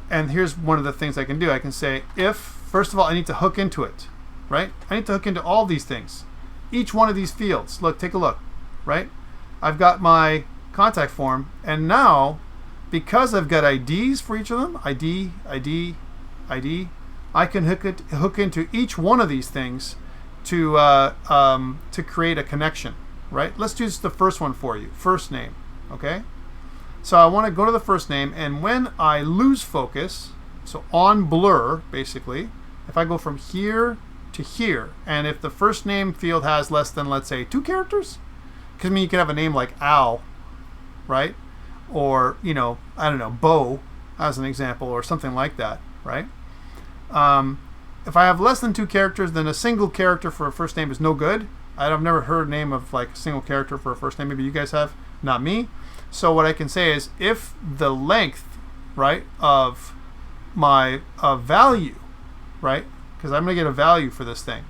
and here's one of the things I can do. I can say if, first of all, I need to hook into it, right? I need to hook into all these things. Each one of these fields, look, take a look, right? I've got my contact form, and now because I've got IDs for each of them, ID, I can hook into each one of these things to create a connection, right? Let's do the first one for you, first name, okay? So I want to go to the first name, and when I lose focus, so on blur, basically, if I go from here to here, and if the first name field has less than, let's say, 2 characters, because I mean, you could have a name like Al, right? Or, you know, I don't know, Bo, as an example, or something like that, right? If I have less than 2 characters, then a single character for a first name is no good. I've never heard a name of like a single character for a first name. Maybe you guys have, not me. So what I can say is if the length, right, of my value, right, because I'm going to get a value for this thing.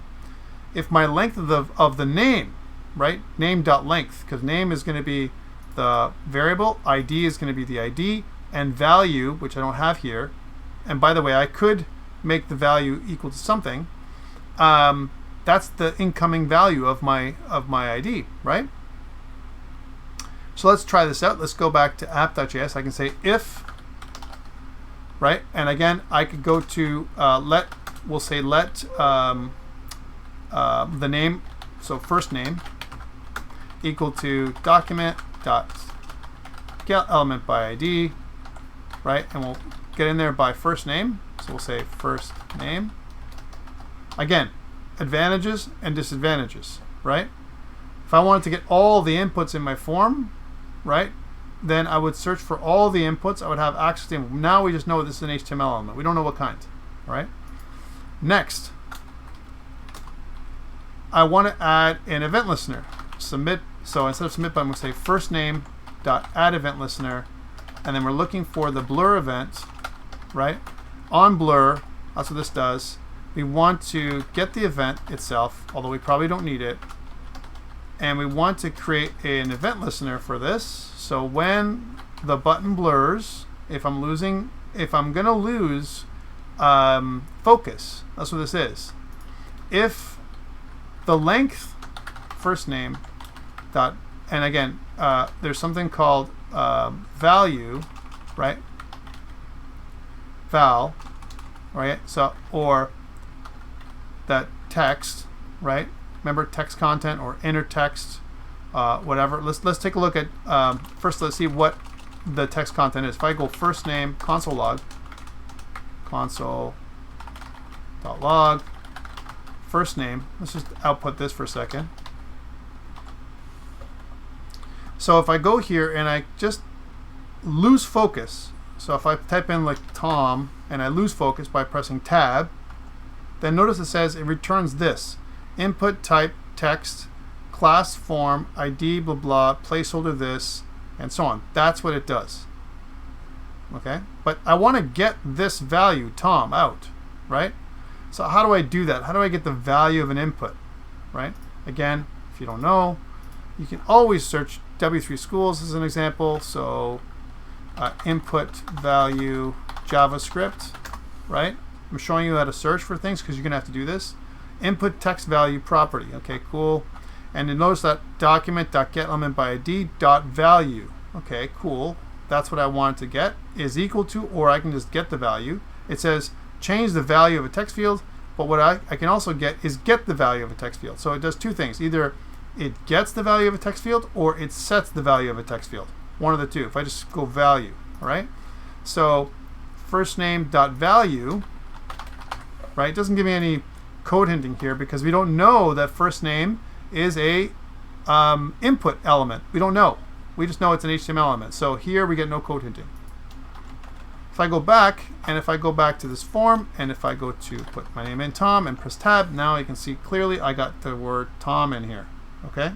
If my length of the name, right, name.length, because name is going to be the variable, ID is going to be the ID, and value, which I don't have here, and by the way, I could make the value equal to something, that's the incoming value of my ID, right? So let's try this out. Let's go back to app.js. I can say if, right? And again, I could go to we'll say let the name, so first name, equal to document dot get element by ID, right? And we'll get in there by first name. So we'll say first name. Again, advantages and disadvantages, right? If I wanted to get all the inputs in my form, right, then I would search for all the inputs. I would have access to them. Now we just know this is an HTML element. We don't know what kind, all right? Next, I want to add an event listener. Submit. So instead of submit button, we'll say first name dot add event listener, and then we're looking for the blur event, right? On blur, that's what this does. we want to get the event itself, although we probably don't need it. And we want to create an event listener for this. So when the button blurs, if I'm going to lose focus, that's what this is. If the length first name dot, and again, there's something called value, right? Val, right? So, or that text, right? Remember text content or inner text, whatever. Let's take a look at first. Let's see what the text content is. If I go first name console log first name. Let's just output this for a second. So if I go here and I just lose focus, so if I type in like Tom and I lose focus by pressing tab, then notice it says it returns this: input type text, class form, ID blah blah, placeholder this, and so on. That's what it does. Okay, but I want to get this value Tom out, right? So how do I do that? How do I get the value of an input, right? Again, if you don't know, you can always search W3 Schools as an example. So input value JavaScript, right? I'm showing you how to search for things because you're gonna have to do this. Input text value property. Okay, cool. And then notice that document.getElementById.value. Okay, cool. That's what I want to get is equal to, or I can just get the value. It says change the value of a text field, but what I can also get is get the value of a text field. So it does two things. Either it gets the value of a text field or it sets the value of a text field. One of the two. If I just go value, all right? So first name dot value, right? It doesn't give me any code hinting here because we don't know that first name is a input element. We don't know. We just know it's an HTML element. So here we get no code hinting. If I go back, and if I go back to this form, and if I go to put my name in Tom and press tab, now you can see clearly I got the word Tom in here. Okay?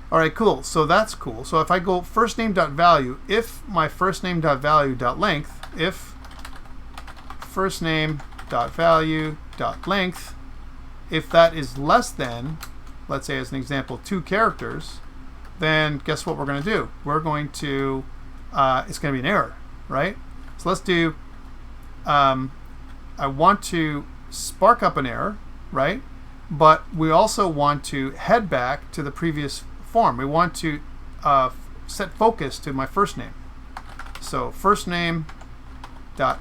All right, cool. So that's cool. So if I go first name dot value, if my first name dot value dot length, if first name dot value dot length, if that is less than, let's say as an example, 2 characters, then guess what we're going to do? We're going to, it's going to be an error, right? So let's do, I want to spark up an error, right? But we also want to head back to the previous form. We want to set focus to my first name. So first name dot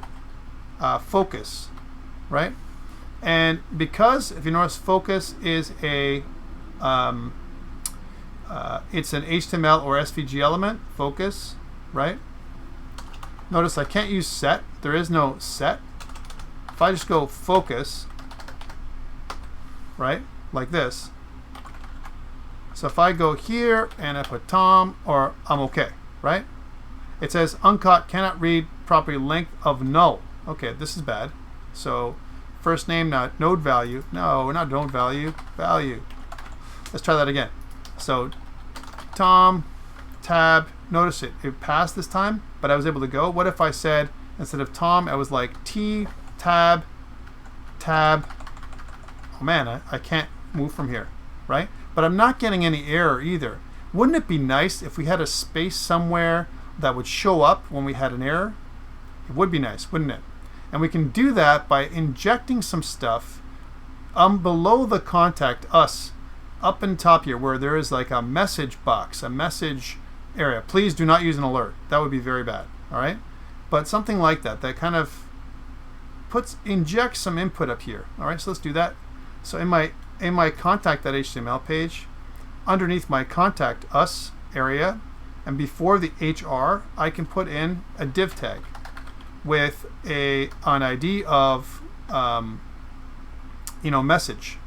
focus, right? And because, if you notice, focus is a it's an HTML or SVG element, focus, right? Notice I can't use set. There is no set. If I just go focus, right, like this. So if I go here and I put Tom, or I'm okay, right? It says uncaught, cannot read property length of null. Okay, this is bad. So first name, not node value. No, not node value, value. Let's try that again. So Tom, tab, notice it passed this time, but I was able to go. What if I said, instead of Tom, I was like T, tab, tab. Oh man, I can't move from here, right? But I'm not getting any error either. Wouldn't it be nice if we had a space somewhere that would show up when we had an error? It would be nice, wouldn't it? And we can do that by injecting some stuff below the contact us, up in top here, where there is like a message box, a message area. Please do not use an alert. That would be very bad, all right? But something like that, that kind of injects some input up here. All right, so let's do that. So in my contact.html page, underneath my contact us area, and before the HR, I can put in a div tag with an ID of message.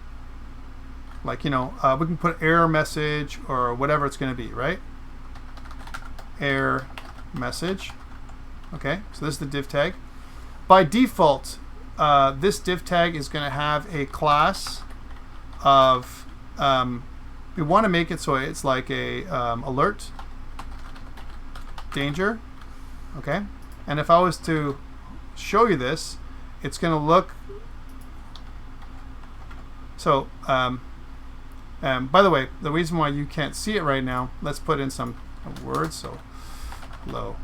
Like, we can put error message or whatever it's going to be, right? Error message. Okay, so this is the div tag. By default, this div tag is going to have a class of, we want to make it so it's like a alert, danger, okay? And if I was to show you this, it's going to look. So, by the way, the reason why you can't see it right now, let's put in some words. So, hello,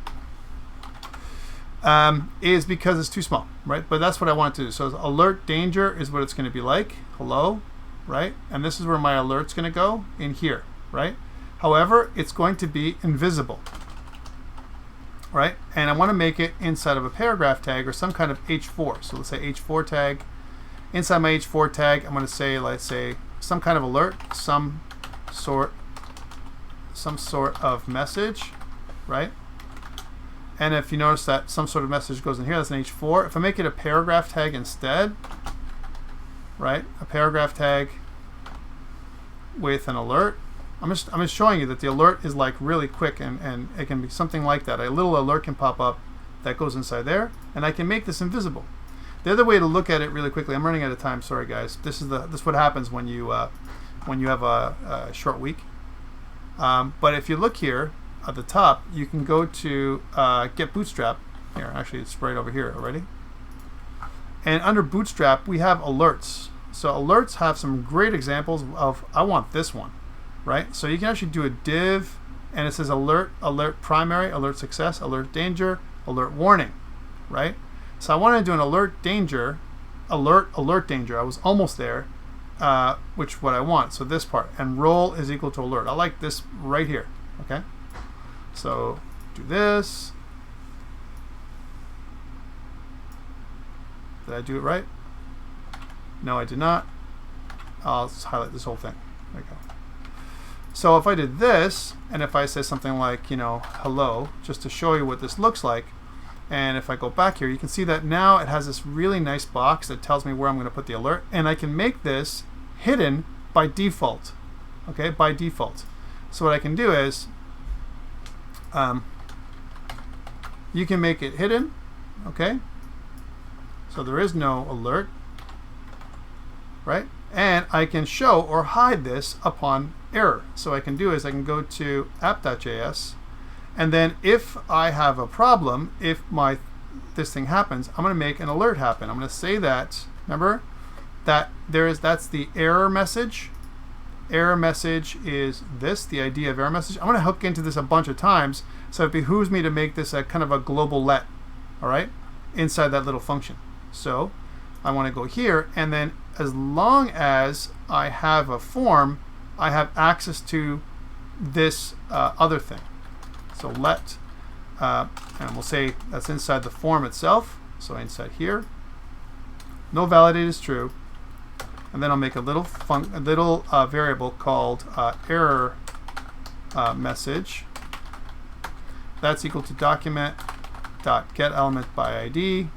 is because it's too small, right? But that's what I want to do. So, alert danger is what it's going to be like. Hello, right? And this is where my alert's going to go in here, right? However, it's going to be invisible, right? And I want to make it inside of a paragraph tag or some kind of H4. So let's say H4 tag. Inside my H4 tag, I'm going to say, let's say, some kind of alert, some sort of message, right? And if you notice that some sort of message goes in here, that's an H4. If I make it a paragraph tag instead, right? A paragraph tag with an alert. I'm just showing you that the alert is like really quick, and it can be something like that. A little alert can pop up that goes inside there, and I can make this invisible. The other way to look at it really quickly, I'm running out of time, sorry guys. This is what happens when you have a short week. But if you look here at the top, you can go to get Bootstrap. Here, actually it's right over here already. And under Bootstrap, we have alerts. So alerts have some great examples of, I want this one, right? So you can actually do a div, and it says alert, alert primary, alert success, alert danger, alert warning, right? So I want to do an alert danger, alert danger. I was almost there, which what I want. So this part, and role is equal to alert. I like this right here, okay? So do this. Did I do it right? No, I did not. I'll just highlight this whole thing. There we go. So if I did this, and if I say something like, you know, hello, just to show you what this looks like, and if I go back here, you can see that now it has this really nice box that tells me where I'm going to put the alert, and I can make this hidden by default. Okay, by default. So what I can do is, you can make it hidden. Okay, so there is no alert, right? And I can show or hide this upon error. So what I can do is I can go to app.js, and then if I have a problem, if this thing happens, I'm going to make an alert happen. I'm going to say that, remember, that that's the error message. Error message is this, the ID of error message. I'm going to hook into this a bunch of times, so it behooves me to make this a kind of a global let, all right, inside that little function. So I want to go here, and then as long as I have a form, I have access to this other thing. So let, and we'll say that's inside the form itself. So inside here, no validate is true, and then I'll make a little variable called error message. That's equal to document.getElementById,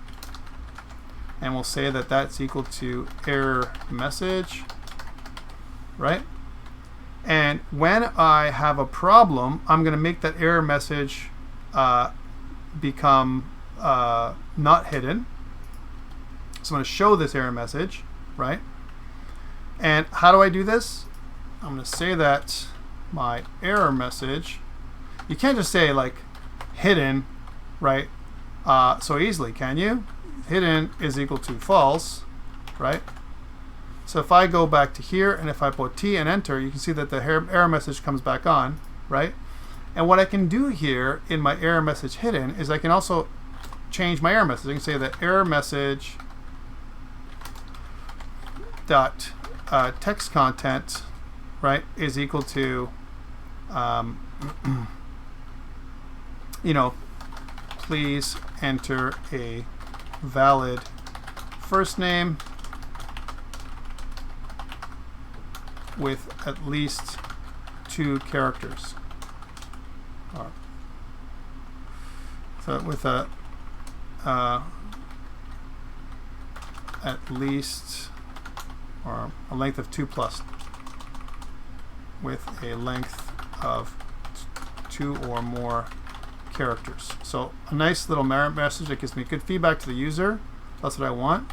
and we'll say that that's equal to error message, right? And when I have a problem, I'm going to make that error message become not hidden. So I'm going to show this error message, right? And how do I do this? I'm going to say that my error message, you can't just say like hidden, right? So easily, can you? Hidden is equal to false, right? So if I go back to here, and if I put T and enter, you can see that the error message comes back on, right? And what I can do here in my error message hidden is I can also change my error message. I can say that error message dot text content, right, is equal to, you know, please enter a valid first name with at least 2 characters. So with a at least, or a length of 2+, with a length of 2 or more characters. So a nice little message that gives me good feedback to the user. That's what I want.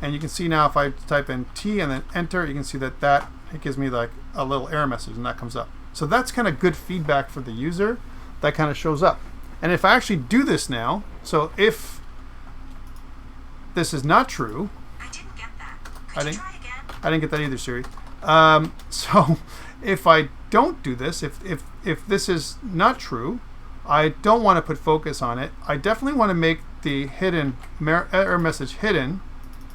And you can see now if I type in T and then enter, you can see that it gives me like a little error message, and that comes up. So that's kind of good feedback for the user. That kind of shows up. And if I actually do this now, so if this is not true. I didn't get that. Could you try again? I didn't get that either, Siri. So if I don't do this, if this is not true, I don't want to put focus on it. I definitely want to make the hidden error message hidden.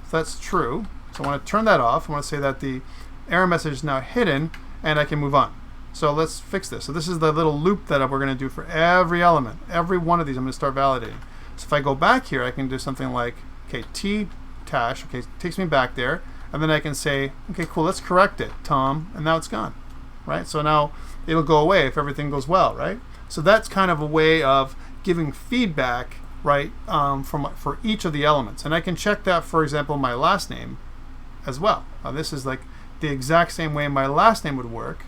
So that's true. So I want to turn that off. I want to say that the error message is now hidden, and I can move on. So let's fix this. So this is the little loop that we're going to do for every element. Every one of these I'm going to start validating. So if I go back here, I can do something like, okay, T-tash, okay, takes me back there. And then I can say, okay, cool, let's correct it, Tom, and now it's gone, right? So now it'll go away if everything goes well, right? So that's kind of a way of giving feedback, right, for each of the elements. And I can check that, for example, my last name as well. Now this is like the exact same way my last name would work,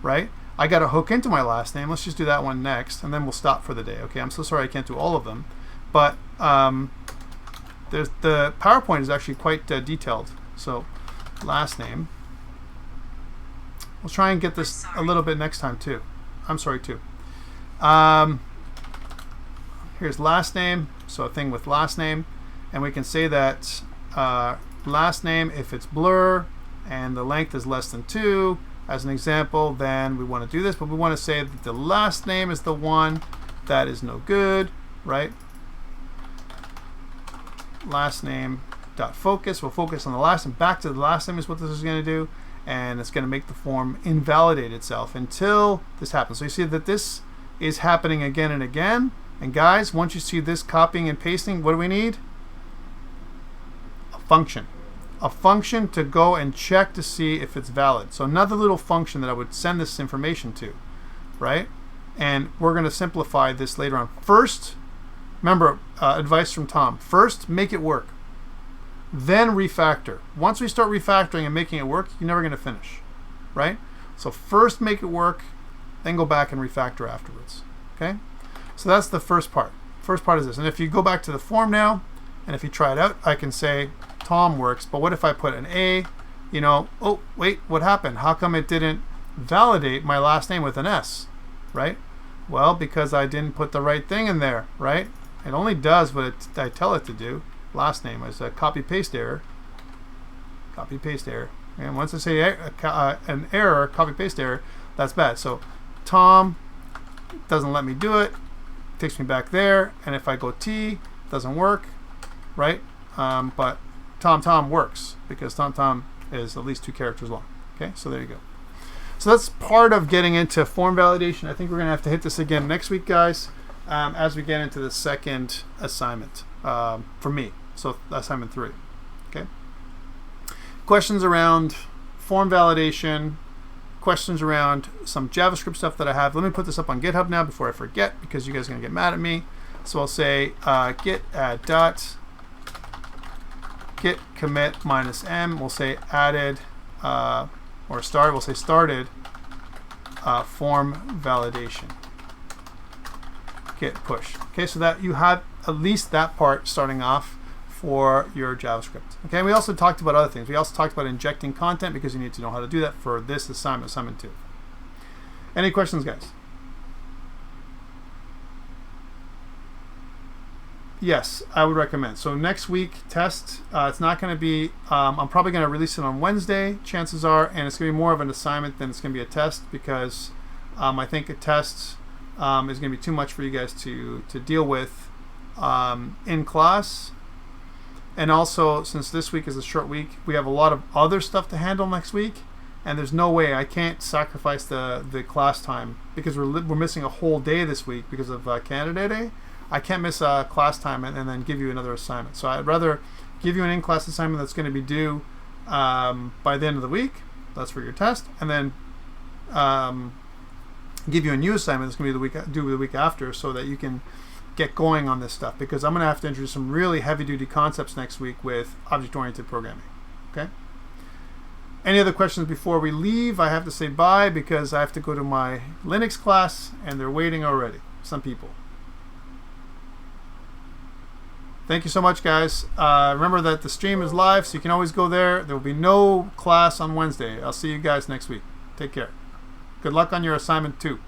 right? I got to hook into my last name. Let's just do that one next, and then we'll stop for the day. Okay, I'm so sorry I can't do all of them, but there's the PowerPoint is actually quite detailed. So last name. We'll try and get this a little bit next time too. I'm sorry too. Here's last name. So a thing with last name, and we can say that last name, if it's blur and the length is less than 2, as an example, then we want to do this, but we want to say that the last name is the one that is no good, right? Last name dot focus. We'll focus on the last name. Back to the last name is what this is going to do, and it's going to make the form invalidate itself until this happens. So you see that this is happening again and again. And guys, once you see this copying and pasting, what do we need? A function. A function to go and check to see if it's valid. So another little function that I would send this information to, right? And we're going to simplify this later on. First, remember, advice from Tom. First, make it work. Then refactor. Once we start refactoring and making it work, you're never going to finish, right? So first make it work, then go back and refactor afterwards, okay? So that's the first part. First part is this. And if you go back to the form now, and if you try it out, I can say Tom works, but what if I put an A, you know, oh, wait, what happened? How come it didn't validate my last name with an S, right? Well, because I didn't put the right thing in there, right? It only does what I tell it to do. Last name is a copy-paste error. Copy-paste error. And once I say an error, copy-paste error, that's bad. So Tom doesn't let me do it. Takes me back there. And if I go T, it doesn't work, right? But Tom works because Tom is at least 2 characters long. Okay, so there you go. So that's part of getting into form validation. I think we're going to have to hit this again next week, guys, as we get into the second assignment for me. So assignment 3. Okay. Questions around form validation, questions around some JavaScript stuff that I have. Let me put this up on GitHub now before I forget, because you guys are going to get mad at me. So I'll say git add dot git commit -m. We'll say added or start. We'll say started form validation. Git push. Okay, so that you have at least that part starting off for your JavaScript. Okay, we also talked about other things. We also talked about injecting content because you need to know how to do that for this assignment, assignment 2. Any questions, guys? Yes, I would recommend. So next week, test. It's not going to be, I'm probably going to release it on Wednesday, chances are, and it's going to be more of an assignment than it's going to be a test, because I think a test is going to be too much for you guys to deal with in class. And also, since this week is a short week, we have a lot of other stuff to handle next week, and there's no way I can't sacrifice the class time, because we're missing a whole day this week because of Canada Day. I can't miss class time and then give you another assignment. So I'd rather give you an in-class assignment that's going to be due by the end of the week. That's for your test, and then give you a new assignment that's going to be due the week after, so that you can get going on this stuff, because I'm going to have to introduce some really heavy-duty concepts next week with object-oriented programming. Okay? Any other questions before we leave? I have to say bye because I have to go to my Linux class, and they're waiting already, some people. Thank you so much, guys. Remember that the stream is live, so you can always go there. There will be no class on Wednesday. I'll see you guys next week. Take care. Good luck on your assignment 2.